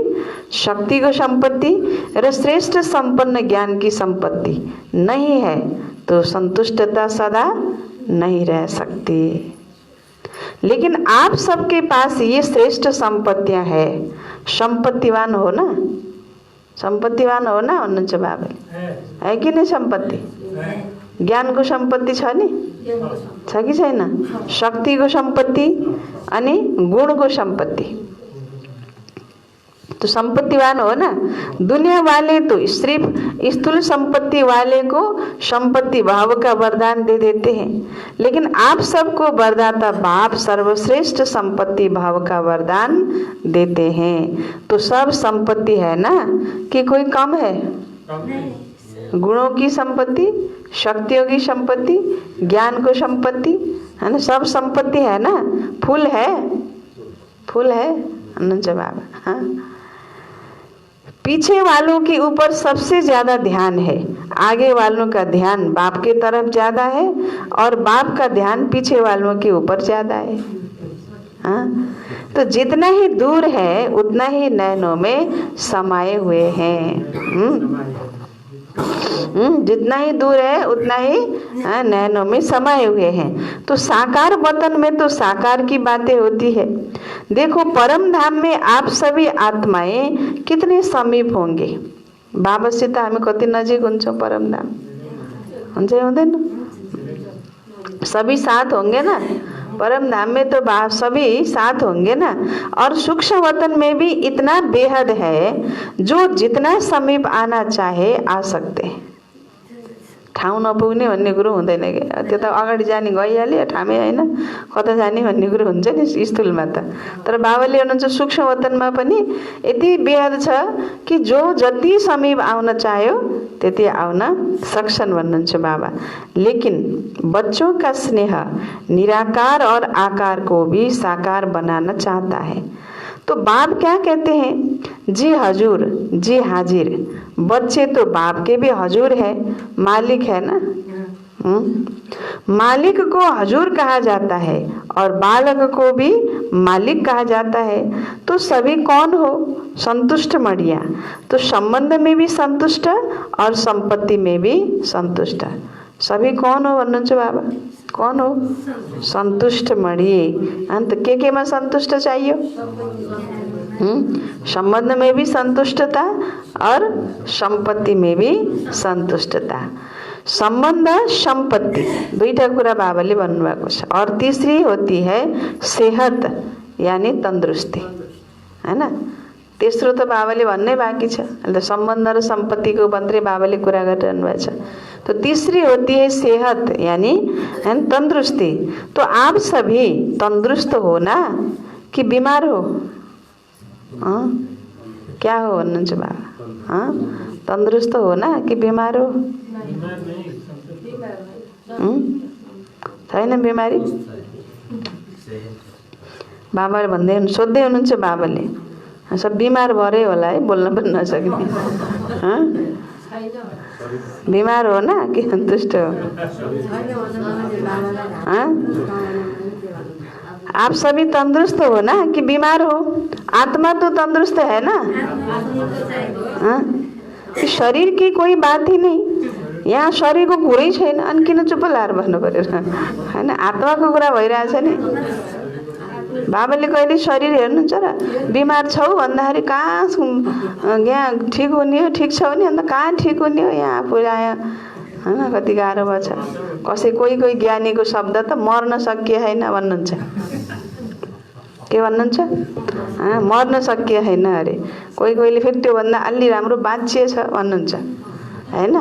शक्ति को संपत्ति र श्रेष्ठ संपन्न ज्ञान की संपत्ति नहीं है तो संतुष्टता सदा नहीं रह सकती। लेकिन आप सबके पास ये श्रेष्ठ संपत्तियां है। संपत्तिवान हो ना, संपत्तिवान हो ना भन्नुहुन्छ बाबाले, है कि नहीं? सम्पत्ति, ज्ञानको सम्पत्ति छ नि, छ कि छैन? शक्तिको सम्पत्ति अनि गुणको सम्पत्ति। तो संपत्तिवान हो ना। दुनिया वाले तो सिर्फ स्थूल संपत्ति वाले को संपत्ति भाव का वरदान दे देते हैं, लेकिन आप सबको वरदाता बाप सर्वश्रेष्ठ संपत्ति भाव का वरदान देते हैं। तो सब संपत्ति है ना, कि कोई कम है? गुणों की संपत्ति, शक्तियों की संपत्ति, ज्ञान को संपत्ति, है ना, सब संपत्ति है ना। फूल है, फूल है, जवाब। हाँ, पीछे वालों के ऊपर सबसे ज्यादा ध्यान है, आगे वालों का ध्यान बाप के तरफ ज्यादा है और बाप का ध्यान पीछे वालों के ऊपर ज्यादा है। हाँ, तो जितना ही दूर है उतना ही नैनों में समाये हुए हैं। जितना ही दूर है उतना ही नैनों में समाये हुए हैं। तो साकार वतन में तो साकार की बातें होती है। देखो परम धाम में आप सभी आत्माएं कितने समीप होंगे। बाबासित हामी कति नजिक हुन्छौं परम धाम? हुन्छ हुँदैन? सभी साथ होंगे ना। परम धाम में तो सभी साथ होंगे ना। और सूक्ष्म वतन में भी इतना बेहद है, जो जितना समीप आना चाहे आ सकते हैं। ठाउँ नपुग्ने भन्ने कुरो हुँदैन के, त्यो त अगाडि जाने गइहाल्यो, ठामै हैन, कता जाने भन्ने कुरो हुन्छ नि स्थूलमा त। तर बाबाले भन्नुहुन्छ सूक्ष्म वतनमा पनि यति बेहद छ कि जो जति समीप आउन चाह्यो त्यति आउन सक्छन् भन्नुहुन्छ बाबा। लेकिन बच्चों का स्नेह निराकार और आकार को भी साकार बनाना चाहता है। तो बाप क्या कहते हैं? जी हजूर, जी हाजिर। बच्चे तो बाप के भी हजूर है, मालिक है ना, मालिक को हजूर कहा जाता है और बालक को भी मालिक कहा जाता है। तो सभी कौन हो? संतुष्ट मड़िया। तो संबंध में भी संतुष्ट और संपत्ति में भी संतुष्ट। सभी कौन हो भन्नुहुन्छ बाबा? कौन हो? संतुष्ट मड़िए। अंत के में संतुष्ट चाहिए? संबंध में भी संतुष्टता और संपत्ति में भी संतुष्टता। संबंध संपत्ति दुईटा कुरा बाबाले भन्नुभएको छ। और तीसरी होती है सेहत यानी तंदुरुस्ती, हैन? तेस्रो त बाबाले भन्नै बाँकी छ। अन्त सम्बन्ध र सम्पत्तिको मात्रै बाबाले कुरा गरिरहनु भएको छ। तो तीसरी होती है सेहत यानी तंदुरुस्ती। तो आप सभी तंदुरुस्त हो ना कि बीमार हो? क्या हो भन्नुहुन्छ बाबा? तंदुरुस्त हो ना कि बीमार हो? छैन बिमारी? बाबाले भन्दै सोध्दै हुनुहुन्छ बाबाले। सब बिमार भरे होला है, बोल्न पनि नसक्ने। बीमार हो ना कि संतुष्ट हो? आप सभी तंदुरुस्त हो ना कि बीमार हो? आत्मा तो तंदुरुस्त है ना? शरीर की कोई बात ही नहीं। यहाँ शरीर को कुरै छैन, अनि किन चुप लाएर भन्नु पर्यो हैन? आत्माको कुरा भइरहेछ नि। बाबाले कहिले शरीर हेर्नुहुन्छ र? बिमार छौ भन्दाखेरि कहाँ यहाँ ठिक हुने हो? ठिक छौ नि? अन्त कहाँ ठिक हुने हो? यहाँ आफू आयो हैन? कति गाह्रो भएछ। कसै कोही कोही ज्ञानीको शब्द त मर्न सकिए हैन भन्नुहुन्छ। के भन्नुहुन्छ? मर्न सकिए हैन अरे। कोही कोहीले फेरि त्योभन्दा अलि राम्रो बाँचिएछ भन्नुहुन्छ, हैन?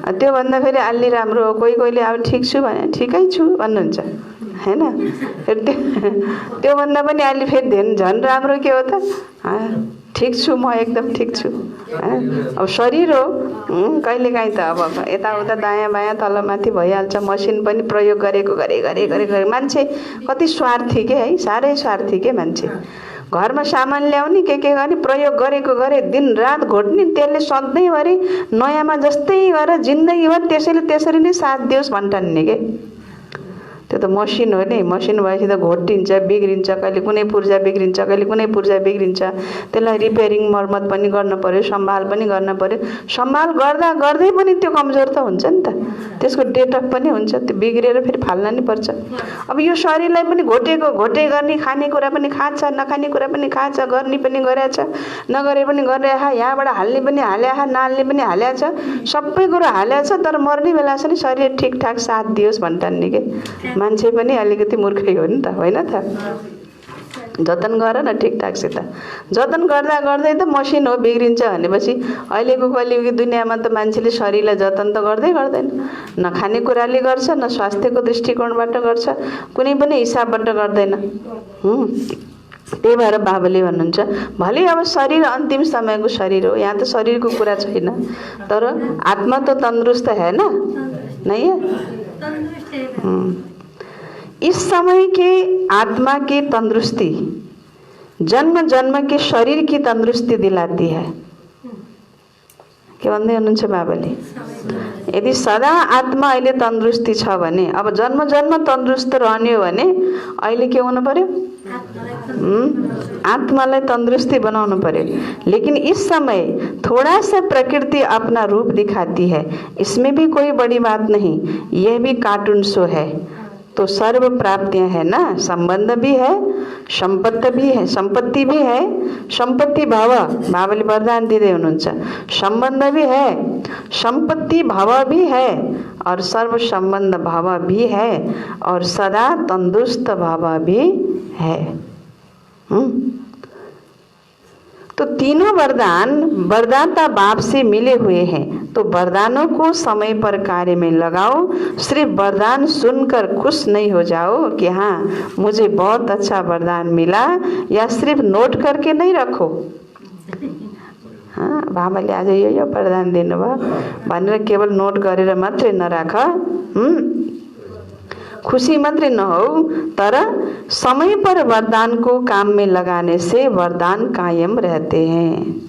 त्योभन्दा फेरि अलि राम्रो हो। कोही कोहीले अब ठिक छु भने ठिकै छु भन्नुहुन्छ, हैन? फेरि त्योभन्दा पनि अलि फेरि झन् राम्रो के हो त? ठिक छु, म एकदम ठिक छु। अब शरीर हो, कहिलेकाहीँ त अब यताउता दायाँ बायाँ तलमाथि भइहाल्छ। मसिन पनि प्रयोग गरेको गरे मान्छे कति स्वार्थी के है, साह्रै स्वार्थी के मान्छे। घरमा सामान ल्याउने के गर्ने, प्रयोग गरेको गरे दिन रात घोट्ने, त्यसले सधैँभरि नयाँमा जस्तै गरेर जिन्दगीभर त्यसैले त्यसरी नै साथ दियोस् भन्ठान्ने के। त्यो त मसिन हो नि। मसिन भएपछि त घोटिन्छ, बिग्रिन्छ, कहिले कुनै पुर्जा बिग्रिन्छ, कहिले कुनै पुर्जा बिग्रिन्छ। त्यसलाई रिपेयरिङ मर्मत पनि गर्न पर्यो, सम्भाल पनि गर्न पर्यो। सम्भाल गर्दा गर्दै पनि त्यो कमजोर त हुन्छ नि त। त्यसको डेट अफ पनि हुन्छ, त्यो बिग्रेर फेरि फाल्न नि पर्छ। अब यो शरीरलाई पनि घोटे गर्ने, खानेकुरा पनि खान्छ, नखाने कुरा पनि खान्छ, गर्ने पनि गरेछ, नगरे पनि गरिरहेछ, यहाँबाट हाल्ने पनि हालेछ, नहाल्ने पनि हालेछ, सबै कुरो हालेछ। तर मर्ने बेला चाहिँ शरीर ठिकठाक साथ दियोस् भन्ठान्ने के। मान्छे पनि अलिकति मूर्खै हो नि त, होइन त? जतन गर न ठिकठाकसित। जतन गर्दा गर्दै त मसिन हो, बिग्रिन्छ भनेपछि अहिलेको कलियुगी दुनियाँमा त मान्छेले शरीरलाई जतन त गर्दैन। न खानेकुराले गर्छ, न स्वास्थ्यको दृष्टिकोणबाट गर्छ, कुनै पनि हिसाबबाट गर्दैन। त्यही भएर बाबाले भन्नुहुन्छ भले अब शरीर अन्तिम समयको शरीर हो, यहाँ त शरीरको कुरा छैन, तर आत्मा तो तंदुरुस्त है ना? नहीं है? इस समय के आत्मा की तंदुरुस्ती जन्म जन्म के शरीर की तंदुरुस्ती दिलाती है। के भन्दै हुनुहुन्छ बाबाले? यदि सदा आत्मा अहिले तंदुरुस्ती छ भने, अब जन्म जन्म तंदुरुस्त रहने हो भने अहिले के हुनु पर्यो? आत्मालाई तंदुरुस्ती बनाउनु पर्यो। लेकिन इस समय थोड़ा सा प्रकृति अपना रूप दिखाती है, इसमें भी कोई बड़ी बात नहीं, यह भी कार्टून शो है। तो सर्व प्राप्तियां है ना, संबंध भी है, संपत्ति भी है, संपत्ति भी है, संपत्ति भाव बाबाले वरदान दिँदै हुनुहुन्छ। संबंध भी है, संपत्ति भाव भी है, और सर्व संबंध भाव भी है, और सदा तंदुरुस्त भाव भी है। तो तीनों वरदान वरदाता बाप से मिले हुए हैं। तो वरदानों को समय पर कार्य में लगाओ। सिर्फ वरदान सुनकर खुश नहीं हो जाओ कि हाँ मुझे बहुत अच्छा वरदान मिला, या सिर्फ नोट करके नहीं रखो। हाँ, बाबाले आज यो वरदान दिनुभयो भनेर केवल नोट गरेर मात्रै नराख। खुशी मात्रै नहो, तर समय पर वरदान को काम में लगाने से वरदान कायम रहते हैं।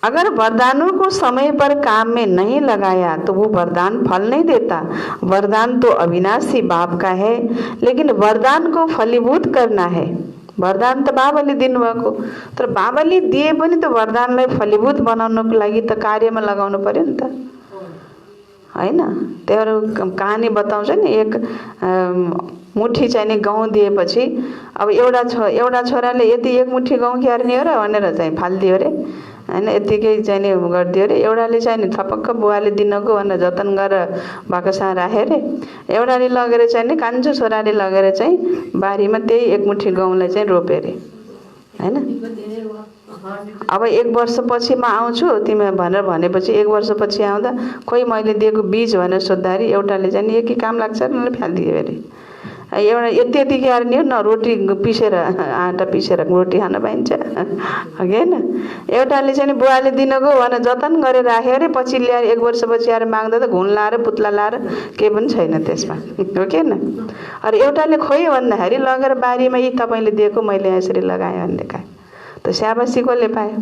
अगर वरदानों को समय पर काम में नहीं लगाया तो वो वरदान फल नहीं देता। वरदान तो अविनाशी बाप का है, लेकिन वरदान को फलीभूत करना है। वरदान त बाबाले दिनुभएको, तर बाबाले दिए पनि त वरदानलाई फलीभूत बनाउनको लागि त कार्यमा लगाउनु पर्यो नि त, हैन? त्यही कहानी बताउँछ नि, एक मुठी चाहिँ नि गहुँ दिएपछि अब एउटा छोराले यति एक मुठी गहुँ क्यार्ने हो र भनेर चाहिँ फालिदियो रे, हैन? यतिकै चाहिँ नि गरिदियो रे। एउटाले चाहिँ नि थपक्क बुवाले दिनको भनेर जतन गरेर बाकसमा राख्यो रे। एउटाले लगेर चाहिँ नि कान्छो छोराले लगेर चाहिँ बारीमा त्यही एक मुठी गहुँलाई चाहिँ रोप्यो रे, हैन? अब 1 वर्षपछि म आउँछु तिमी भनेर भनेपछि 1 वर्षपछि आउँदा खोइ मैले दिएको बीज भनेर सोद्धाखेरि एउटाले चाहिँ नि के काम लाग्छ र फालिदियो अरे। एउटा यति क्यार्ने हो न, रोटी पिसेर आटा पिसेर रोटी खान पाइन्छ, अघि होइन? एउटाले चाहिँ बुवाले दिनको भनेर जतन गरेर राख्यो अरे, पछि ल्याएर 1 वर्षपछि आएर माग्दा त घुन लाएर पुत्ला लाएर केही पनि छैन त्यसमा, हो कि होइन? अरे एउटाले खोइ भन्दाखेरि लगेर बारीमा यी तपाईँले दिएको मैले यसरी लगाएँ भन्ने खाएँ, त स्याबासी कसले पायो?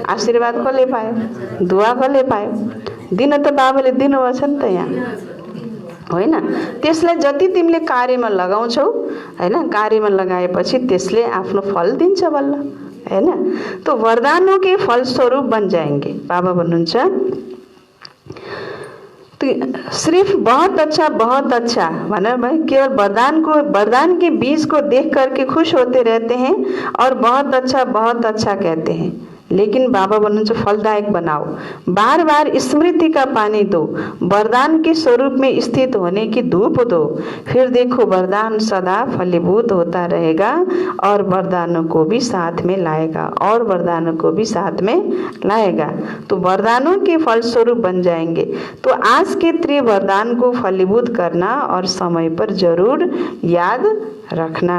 आशीर्वाद कसले पायो? दुआ कसले पायो? दिन त बाबाले दिनुभएको छ नि त यहाँ, होइन? त्यसलाई जति तिमीले कार्यमा लगाउँछौ, हैन, कार्यमा लगाएपछि त्यसले आफ्नो फल दिन्छ बल्ल, हैन? तो वरदानों के फल स्वरूप बन जाएंगे। बाबा भन्नुहुन्छ तो सिर्फ बहुत अच्छा माना भाई केवल वरदान के बीज को देख करके खुश होते रहते हैं और बहुत अच्छा कहते हैं, लेकिन बाबा भन्नुहुन्छ फलदायक बनाओ, बार बार स्मृति का पानी दो, वरदान के स्वरूप में स्थित होने की धूप दो, फिर देखो वरदान सदा फलीभूत होता रहेगा और वरदानों को भी साथ में लाएगा तो वरदानों के फल स्वरूप बन जाएंगे। तो आज के त्रिवरदान को फलीभूत करना और समय पर जरूर याद रखना।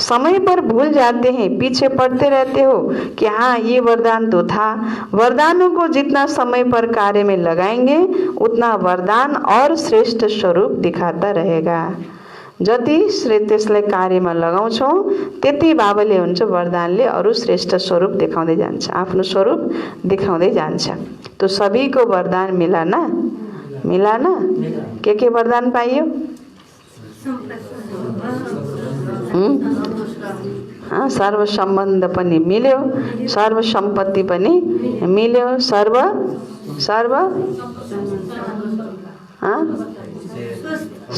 समय पर भूल जाते हैं, पीछे पड़ते रहते हो कि हाँ ये वरदान तो था। वरदानों को जितना समय पर कार्य में लगाएंगे उतना वरदान और श्रेष्ठ स्वरूप दिखाता रहेगा। जति त्यसलाई कार्यमा लगाउँछौ त्यति बाबाले हुन्छ वरदानले अरु श्रेष्ठ स्वरूप देखाउँदै जान्छ, आफ्नो स्वरूप देखाउँदै जान्छ। तो सभी को वरदान मिला ना? के वरदान पाइयो? सर्व सम्बन्ध पनि मिल्यो, सर्व सम्पत्ति पनि मिल्यो, सर्व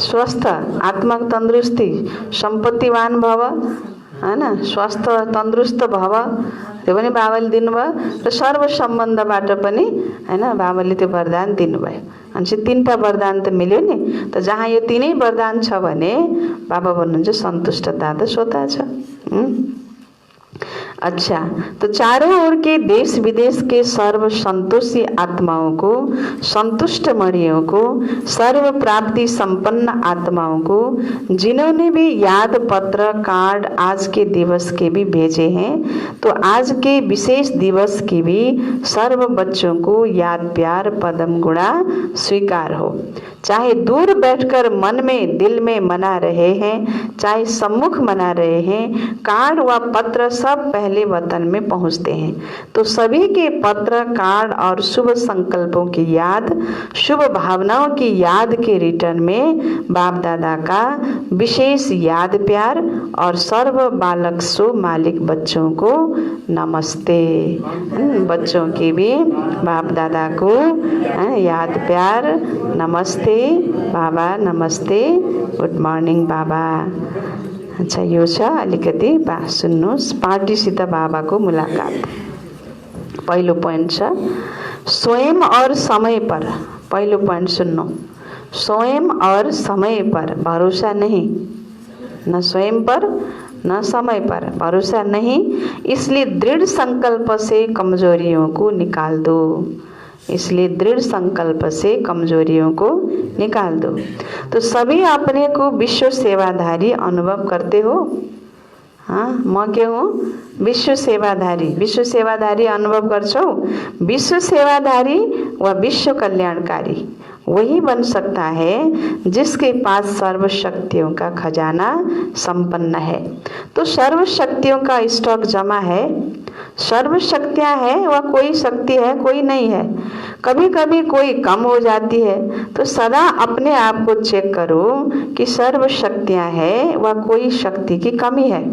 स्वस्थ आत्मक तंदुरुस्ती, सम्पत्तिवान भव, हैन, स्वस्थ तंदुरुस्त भव, त्यो पनि बाबाले दिनुभयो र सर्व सम्बन्धबाट पनि हैन बाबाले त्यो वरदान दिनुभयो। अनि 3टा वरदान त मिल्यो नि, त जहाँ यो 3नै वरदान छ भने बाबा भन्नुहुन्छ सन्तुष्टता त स्वतः छ। अच्छा, तो चारों ओर के देश विदेश के सर्व संतोषी आत्माओं को, संतुष्ट मणियों को, सर्व प्राप्ति संपन्न आत्माओं को, जिन्होंने भी याद पत्र कार्ड आज के दिवस के भी भेजे हैं, तो आज के विशेष दिवस की भी सर्व बच्चों को याद प्यार पदम गुणा स्वीकार हो। चाहे दूर बैठकर मन में दिल में मना रहे हैं, चाहे सम्मुख मना रहे हैं, कार्ड व पत्र सब पहले वतन में पहुंचते हैं। तो सभी के पत्र कार्ड और शुभ संकल्पों की याद, शुभ भावनाओं की याद के रिटर्न में बाप दादा का विशेष याद प्यार और सर्व बालक सो मालिक बच्चों को नमस्ते। बच्चों की भी बाप दादा को याद प्यार नमस्ते बाबा, नमस्ते, गुड मर्निङ बाबा। अच्छा, यो छ अलिकति सुन्नुहोस्, पार्टीसित बाबाको मुलाकात। पहिलो पोइन्ट छ स्वयं और समय पर। पहिलो पोइन्ट सुन्नु, स्वयं और समय पर भरोसा नहीं, न स्वयं पर न समय पर भरोसा नहीं, इसलिए दृढ़ संकल्प से कमजोरियों को निकाल दो। इसलिए दृढ़ संकल्प से कमजोरियों को निकाल दो। तो सभी अपने को विश्व सेवाधारी अनुभव करते हो, म के हुँ? विश्व सेवाधारी। विश्व सेवाधारी अनुभव गर्छौ? विश्व सेवाधारी व विश्व कल्याणकारी वही बन सकता है जिसके पास सर्व शक्तियों का खजाना संपन्न है। तो सर्व शक्तियों का स्टॉक जमा है, सर्व शक्तियाँ है, वह कोई शक्ति है कोई नहीं है। कभी कभी कोई कम हो जाती है, तो सदा अपने आप को चेक करो कि सर्व शक्तियाँ है वह कोई शक्ति की कमी है।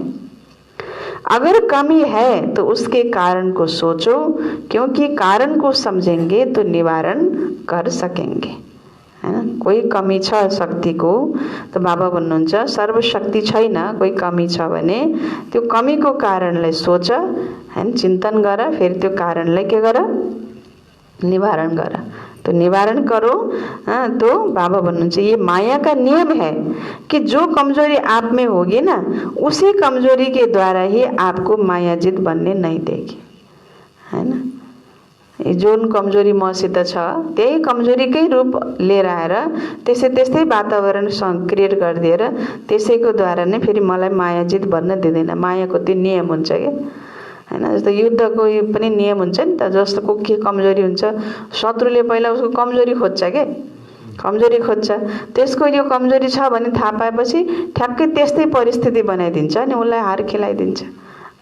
अगर कमी है तो उसके कारण को सोचो, क्योंकि कारण को समझेंगे तो निवारण कर सकेंगे, है ना। कोही कमी छ शक्तिको, त बाबा भन्नुहुन्छ सर्वशक्ति छैन, कोही कमी छ भने त्यो कमीको कारणलाई सोच, हैन, चिन्तन गर, फेरि त्यो कारणलाई के गर? निवारण गर। तो निवारण करो। तो बाबा भन्नुहुन्छ ये माया का नियम है कि जो कमजोरी आप में होगी ना, उसी कमजोरी के द्वारा ही आपको मायाजित बनने नहीं देगी, है ना। जुन कमजोरी मसित छ त्यही कमजोरीकै रूप लिएर आएर त्यस्तै वातावरण क्रिएट गरिदिएर त्यसैको द्वारा नै फेरि मलाई मायाजित बन्न दिँदैन। मायाको त्यो नियम हुन्छ के, हैन। जस्तो युद्धको पनि नियम हुन्छ नि त। जस्तो के कमजोरी हुन्छ, शत्रुले पहिला उसको कमजोरी खोज्छ के, कमजोरी खोज्छ, त्यसको यो कमजोरी छ भने थाहा पाएपछि ठ्याक्कै त्यस्तै परिस्थिति बनाइदिन्छ अनि उसलाई हार खिलाइदिन्छ,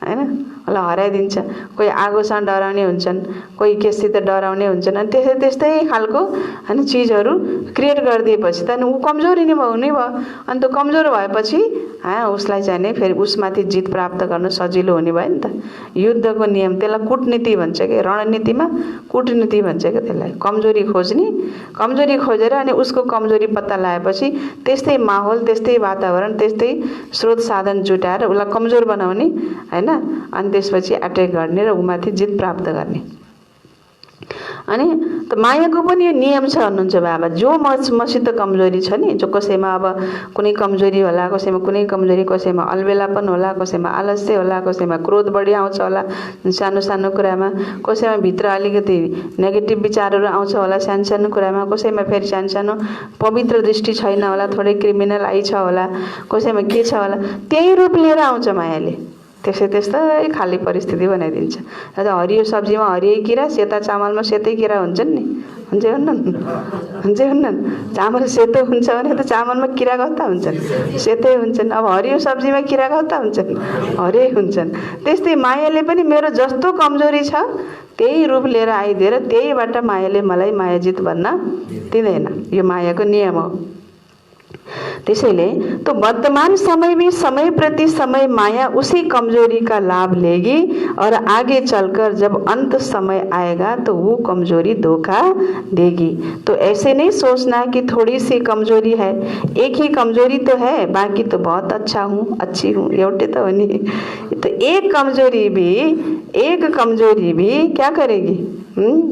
हैन, उसलाई हराइदिन्छ। कोही आगोसँग डराउने हुन्छन्, कोही केसित डराउने हुन्छन्, अनि त्यस्तै खालको हैन चिजहरू क्रिएट गरिदिएपछि त ऊ कमजोरी नै भयो नि भयो। अनि त्यो कमजोर भएपछि उसलाई चाहिँ नि फेरि उसमाथि जित प्राप्त गर्न सजिलो हुने भयो नि त। युद्धको नियम त्यसलाई कूटनीति भन्छ कि, रणनीतिमा कूटनीति भन्छ क्या त्यसलाई। कमजोरी खोज्ने, कमजोरी खोजेर अनि उसको कमजोरी पत्ता लगाएपछि त्यस्तै माहौल, त्यस्तै वातावरण, त्यस्तै स्रोत साधन जुटाएर उसलाई कमजोर बनाउने, हैन, अनि त्यसपछि अट्याक गर्ने र उमाथि जित प्राप्त गर्ने। अनि त मायाको पनि यो नियम छ भन्नुहुन्छ बाबा। जो मसित कमजोरी छ नि, जो कसैमा अब कुनै कमजोरी होला, कसैमा कुनै कमजोरी, कसैमा अलबेलापन होला, कसैमा आलस्य होला, कसैमा क्रोध बढी आउँछ होला सानो सानो कुरामा, कसैमा भित्र अलिकति नेगेटिभ विचारहरू आउँछ होला सानो सानो कुरामा, कसैमा फेरि सानो सानो पवित्र दृष्टि छैन होला, थोरै क्रिमिनल आई छ होला, कसैमा के छ होला, त्यही रूप लिएर आउँछ मायाले। त्यस्तै खाली परिस्थिति बनाइदिन्छ। र हरियो सब्जीमा हरियो किरा, सेता चामलमा सेतै किरा हुन्छन् नि, हुन्छै हुन्नन्। चामल सेतो हुन्छ भने त चामलमा किरा कस्ता हुन्छन्? सेतै हुन्छन्। अब हरियो सब्जीमा किरा कस्ता हुन्छन्? हरियै हुन्छन्। त्यस्तै मायाले पनि मेरो जस्तो कमजोरी छ त्यही रूप लिएर आइदिएर त्यहीबाट मायाले मलाई मायाजित बन्न दिँदैन। यो मायाको नियम हो। त्यसैले तो वर्तमान समय में समय प्रति समय माया उसी कमजोरी का लाभ लेगी और आगे चलकर जब अंत समय आएगा तो वो कमजोरी धोखा देगी। तो ऐसे नहीं सोचना कि थोड़ी सी कमजोरी है, एक ही कमजोरी तो है, बाकी तो बहुत अच्छा हूँ, अच्छी हूँ, एउटै तो नहीं। तो एक कमजोरी भी क्या करेगी?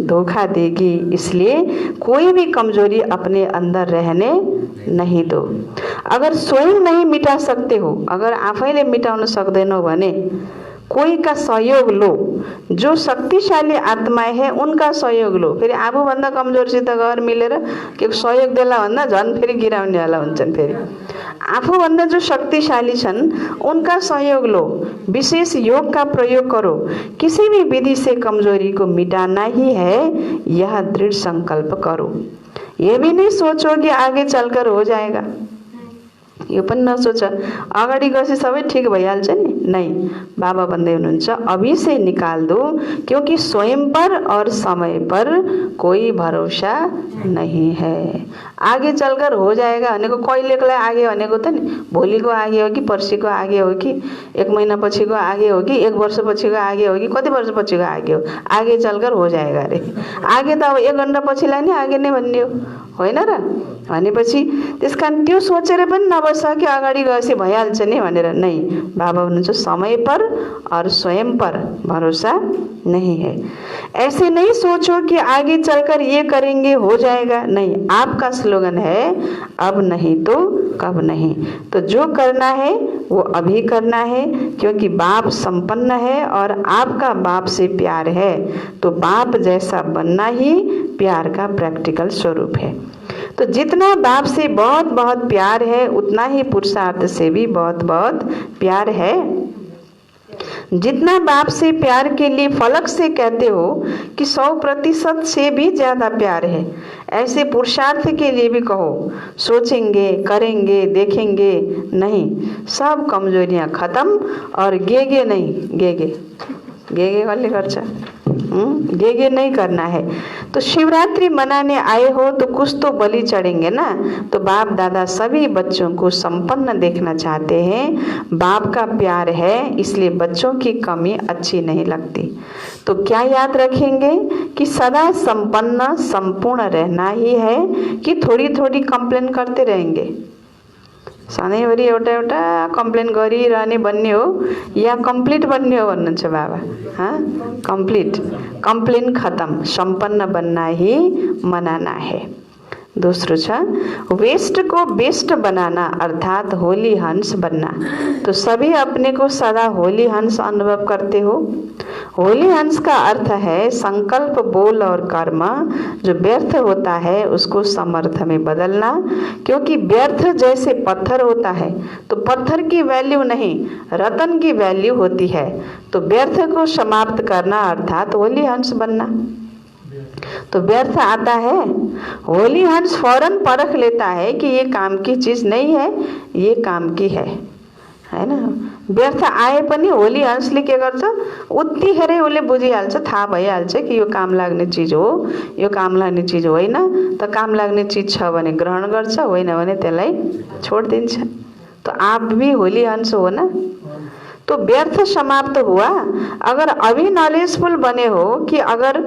धोखा देगी। इसलिए कोई भी कमजोरी अपने अंदर रहने नहीं दो। अगर स्वयं नहीं मिटा सकते हो, अगर आफैले मिटाउन सक्दैनौ भने कोई का सहयोग लो। जो शक्तिशाली आत्माएं है उनका सहयोग लो। फेरि आफूभन्दा कमजोरसित गएर मिलेर के सहयोग देला भन्दा झन् फेरि गिराउनेवाला हुन्छन्। फेरि आफूभन्दा जो शक्तिशाली छन् उनका सहयोग लो। विशेष योग का प्रयोग करो। किसी भी विधि से कमजोरी को मिटाना ही है, यह दृढ़ संकल्प करो। ये भी नहीं सोचो कि आगे चलकर हो जाएगा। यो पनि नसोच अगाडि गएपछि सबै ठीक भइहाल्छ नि, नहीं। बाबा भन्दै हुनुहुन्छ अभी से निकाल दो, क्योंकि स्वयं पर और समय पर कोई भरोसा नहीं है। आगे चलकर हो जाएगा भनेको कहिलेकोलाई आगे भनेको त नि भोलिको आगे हो कि पर्सिको आगे हो कि 1 महिना पछिको आगे हो कि 1 वर्ष पछिको आगे हो कि कति वर्ष पछिको आगे हो। आगे चलकर हो जाएगा रे। आगे त अब 1 घण्टा पछिलाई नै आगे नै भन्ने हो, होइन र? भनेपछि त्यसकारण त्यो सोचेर पनि नबस कि अगाडि गएपछि भइहाल्छ नि भनेर। नहीं, बाबा भन्नुहुन्छ समय पर और स्वयं पर भरोसा नहीं है। ऐसे नहीं सोचो कि आगे चलकर ये करेंगे हो जाएगा। नहीं, आपका स्लोगन है अब नहीं तो कब नहीं। तो जो करना है वो अभी करना है, क्योंकि बाप संपन्न है और आपका बाप से प्यार है। तो बाप जैसा बनना ही प्यार का प्रैक्टिकल स्वरूप है। तो जितना बाप से बहुत बहुत प्यार है उतना ही पुरुषार्थ से भी बहुत बहुत प्यार है। जितना बाप से प्यार के लिए फलक से कहते हो कि 100% से भी ज़्यादा प्यार है, ऐसे पुरुषार्थ के लिए भी कहो, सोचेंगे, करेंगे, देखेंगे नहीं, सब कमजोरियाँ खत्म। और गेगे नहीं, गेगे वाले खर्चा गेगे नहीं करना है। तो शिवरात्रि मनाने आए हो तो कुछ तो बलि चढ़ेंगे ना। तो बाप दादा सभी बच्चों को संपन्न देखना चाहते हैं। बाप का प्यार है, इसलिए बच्चों की कमी अच्छी नहीं लगती। तो क्या याद रखेंगे कि सदा संपन्न संपूर्ण रहना ही है कि थोड़ी थोड़ी कंप्लेन करते रहेंगे? सधैँभरि एउटा एउटा कम्प्लेन गरिरहने भन्ने हो या कम्प्लिट भन्ने हो भन्नुहुन्छ बाबा? कंप्लेन खत्म, संपन्न बनना ही मनाना है। दूसरो छ वेस्ट को बेस्ट बनाना, अर्थात होली हंस बनना। तो सभी अपने को सदा होली हंस अनुभव करते हो। होली हंस का अर्थ है संकल्प, बोल और कर्म जो व्यर्थ होता है उसको समर्थ में बदलना। क्योंकि व्यर्थ जैसे पत्थर होता है तो पत्थर की वैल्यू नहीं, रतन की वैल्यू होती है। तो व्यर्थ को समाप्त करना अर्थात होली हंस बनना। तो व्यर्थ आता है, होली हंस फौरन परख लेता है कि ये काम की चीज नहीं है, ये काम की है ना। व्यर्थ आए पनि होली हंसले के गर्छ, उत्तिखेरै उसले बुझिहाल्छ, थाहा भइहाल्छ कि यो काम लाग्ने चीज हो, यो काम लाग्ने चीज होइन। त काम लाग्ने चीज छ भने ग्रहण गर्छ, होइन भने त्यसलाई छोडिदिन्छ। तो आप भी होली हंस हो ना। तो व्यर्थ समाप्त हुआ। अगर अभी नॉलेजफुल बने हो कि अगर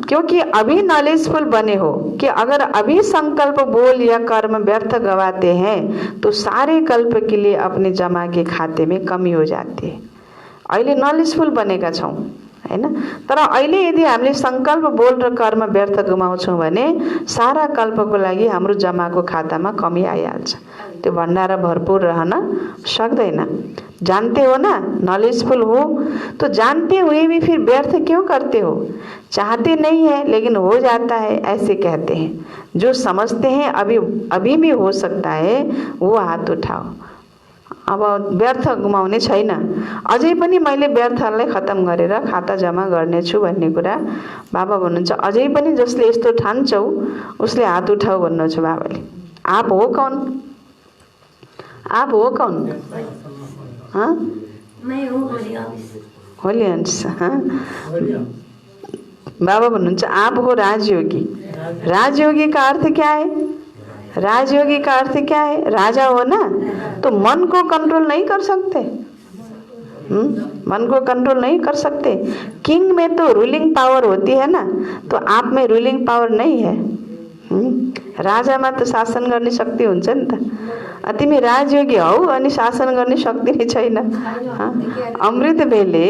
क्योंकि अभी नॉलेजफुल बने हो कि अगर अभी संकल्प, बोल या कर्म व्यर्थ गवाते हैं तो सारे कल्प के लिए अपने जमा के खाते में कमी हो जाती है। अहिले नॉलेजफुल बनेका छौं हैन, तर अहिले यदि हामीले संकल्प, बोल र कर्म व्यर्थ गुमाउँछौं भने सारा कल्पको लागि हाम्रो जमाको खातामा कमी आइहाल्छ। त्यो भण्डार भरपूर रहन सक्दैन। जानते हो ना, नॉलेजफुल हो तो जानते हुए भी फिर व्यर्थ क्यों करते हो? चाहते नहीं है लेकिन हो जाता है, ऐसे कहते हैं। जो समझते हैं अभी भी हो सकता है वो हात उठाओ। अब व्यर्थ गुमाउने छैन। अझै पनि मैले व्यर्थलाई खत्म गरेर खाता जमा गर्नेछु भन्ने कुरा बाबा भन्नुहुन्छ। अझै पनि जसले यस्तो ठान्छौ उसले हात उठाऊ भन्नुहुन्छ बाबाले। आप हो कौन? आप हो कौन? मैं हूँ होली हंस। बाबा भन्नुहुन्छ आप हो राजयोगी। राजयोगी का अर्थ क्या है? राजयोगी का अर्थ क्या है? राजा हो ना, तो मन को कंट्रोल नहीं कर सकते। मन को कंट्रोल नहीं कर सकते। किंग में तो रूलिंग पावर होती है ना, तो आप में रूलिंग पावर नहीं है। राजामा त शासन गर्ने शक्ति हुन्छ नि त। तिमी राजयोगी हौ अनि शासन गर्ने शक्ति नै छैन। अमृत वेले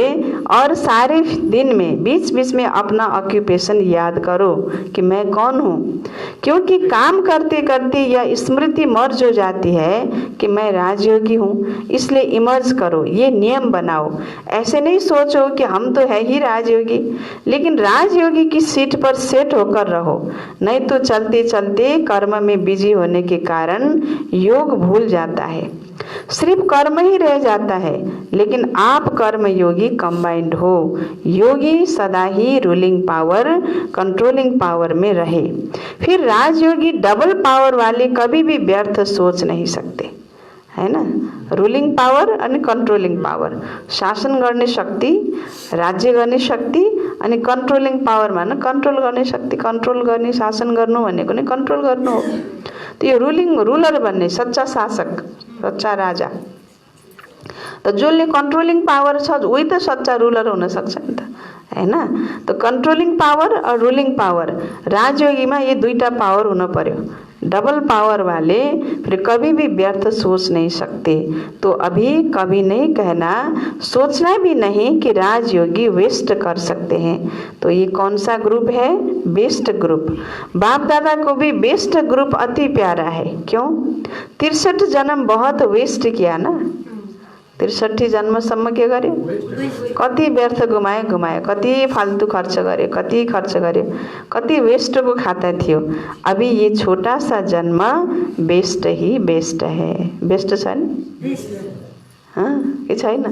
और सारे दिन में बीच बीच में अपना ऑक्यूपेशन याद करो कि मैं कौन हूँ। क्योंकि काम करते करते यह स्मृति मर्ज हो जाती है कि मैं राजयोगी हूँ, इसलिए इमर्ज करो, ये नियम बनाओ। ऐसे नहीं सोचो कि हम तो है ही राजयोगी, लेकिन राजयोगी की सीट पर सेट होकर रहो। नहीं तो चलते चलते कर्म में बिजी होने के कारण योग भूल जाता है, सिर्फ कर्म ही रह जाता है। लेकिन आप कर्म योगी कंबाइंड हो। योगी सदा ही रूलिंग पावर, कंट्रोलिंग पावर में रहे। फिर राजयोगी डबल पावर वाले कभी भी व्यर्थ सोच नहीं सकते, है ना। रूलिंग पावर अनि कंट्रोलिंग पावर, शासन गर्ने शक्ति, राज्य गर्ने शक्ति अनि कंट्रोलिंग पावर माने कंट्रोल गर्ने शक्ति। कंट्रोल गर्ने, शासन गर्नु भनेको नै कंट्रोल गर्नु हो। तो यो रूलर भन्ने सच्चा शासक, सच्चा राजा। तो जसले कंट्रोलिंग पावर छ उही त सच्चा रूलर हुन सक्छ नि त, हैन। तो कंट्रोलिंग पावर और रूलिंग पावर, राजयोगीमा ये दुईटा पावर हुन पर्यो। डबल पावर वाले फिर कभी भी व्यर्थ सोच नहीं सकते। तो अभी कभी नहीं कहना, सोचना भी नहीं कि राजयोगी वेस्ट कर सकते हैं। तो ये कौन सा ग्रुप है? Best group. बाप दादा को भी बेस्ट ग्रुप अति प्यारा है। क्यों? 63 जन्म बहुत वेस्ट किया ना। 63 जन्मसम्म के गर्यो? कति व्यर्थ गुमायो, कति फाल्तु खर्च गर्यो, कति वेस्टको खाता थियो। अभी ये छोटा सा जन्म बेस्ट ही बेस्ट है। बेस्ट छ नि? के छैन?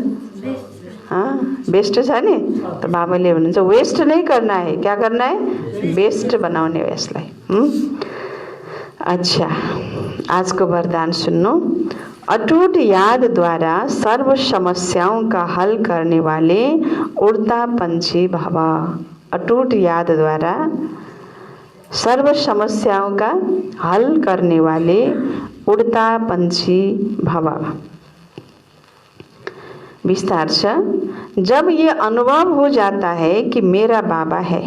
बेस्ट छ नि, त बाबाले भन्नुहुन्छ वेस्ट नहीं करना है, क्या करना है, बेस्ट बनाउने हो यसलाई। अच्छा, आज को वरदान सुन्नु। अटूट याद द्वारा सर्व समस्याओं का हल करने वाले उड़ता पंछी भव। अटूट याद द्वारा सर्व समस्याओं का हल करने वाले उड़ता पंछी भव। विस्तार से, जब ये अनुभव हो जाता है कि मेरा बाबा है,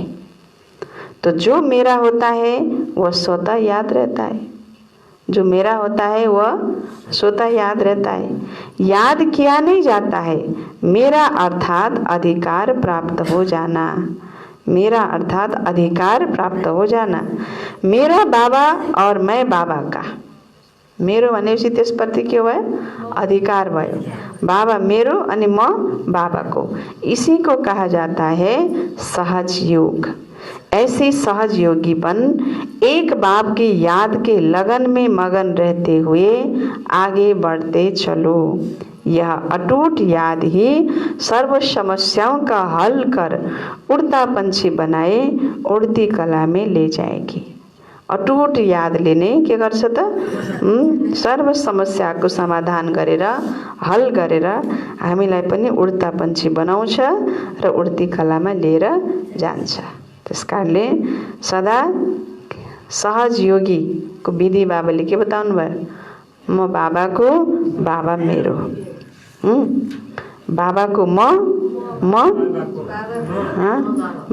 तो जो मेरा होता है वह स्वतः याद रहता है। जो मेरा होता है वह स्वतः याद रहता है, याद किया नहीं जाता है। मेरा अर्थात अधिकार प्राप्त हो जाना। मेरा अर्थात अधिकार प्राप्त हो जाना। मेरा बाबा और मैं बाबा का। मेरो भनेपछि त्यसप्रति के भयो, अधिकार भयो। बाबा मेरो अनि म बाबाको। इसी को कहा जाता है सहज योग। ऐसे सहज योगीपन एक बाप की याद के लगन में मगन रहते हुए आगे बढ़ते चलो। यह अटूट याद ही सर्व समस्याओं का हल कर उड़ता पंछी बनाए उड़ती कला में ले जाएगी। अटूट याद लेने के गर्छ त सर्व समस्याको समाधान गरेर हल गरेर हामीलाई पनि उड्ता पंछी बनाउँछ र उड्ती कलामा लिएर जान्छ। त्यसकारणले सदा सहज योगी को विधि बाबाले के बताउनु भयो, म बाबाको, बाबा मेरो। बाबाको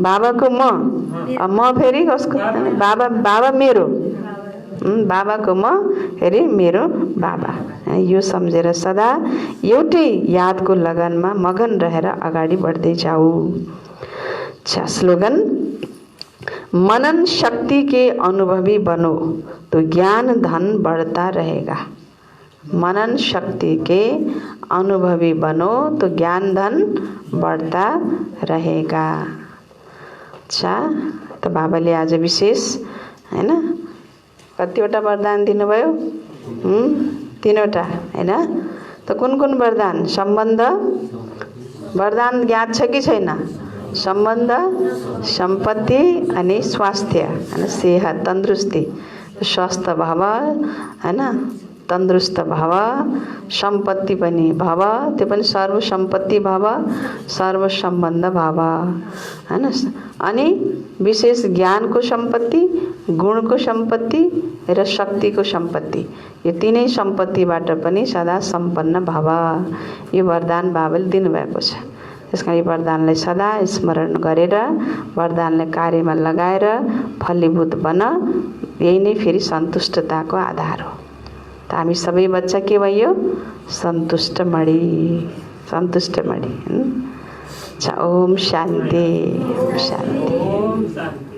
बाबाको म फेरि कसको, बाबा बाबा मेरो। बाबाको म फेरि मेरो बाबा। यो सम्झेर सदा एउटै यादको लगनमा मगन रहेर अगाडि बढ्दै जाऊ। अच्छा, स्लोगन। मनन शक्ति के अनुभवी बनो तो ज्ञान धन बढ़ता रहेगा। मनन शक्ति के अनुभवी बनो तो ज्ञान धन बढ़ता रहेगा। अच्छा, तो बाबाले आज विशेष हैन कतिवटा वरदान दिनुभयो, 3वटा हैन। तो कुन कुन वरदान? सम्बन्ध वरदान याद छ कि छैन? सम्बन्ध, सम्पत्ति अनि स्वास्थ्य हैन, सेहत, तंदुरुस्ती, स्वस्थ भव हैन, तंदुरुस्त भव, सम्पत्ति पनि भव, त्यो पनि सर्व सम्पत्ति भव, सर्व सम्बन्ध भव हैन। अनि विशेष ज्ञानको सम्पत्ति, गुणको सम्पत्ति र शक्तिको सम्पत्ति, यो तीनै सम्पत्तिबाट पनि सदा सम्पन्न भव। यो वरदान बाबाले दिनुभएको छ। त्यसकारण यो वरदानलाई सदा स्मरण गरेर वरदानलाई कार्यमा लगाएर फलीभूत बन। यही नै फेरि सन्तुष्टताको आधार हो। त हामी सबै बच्चा के भयो? सन्तुष्ट मणि, सन्तुष्ट मणि। ओम शान्ति, शान्ति।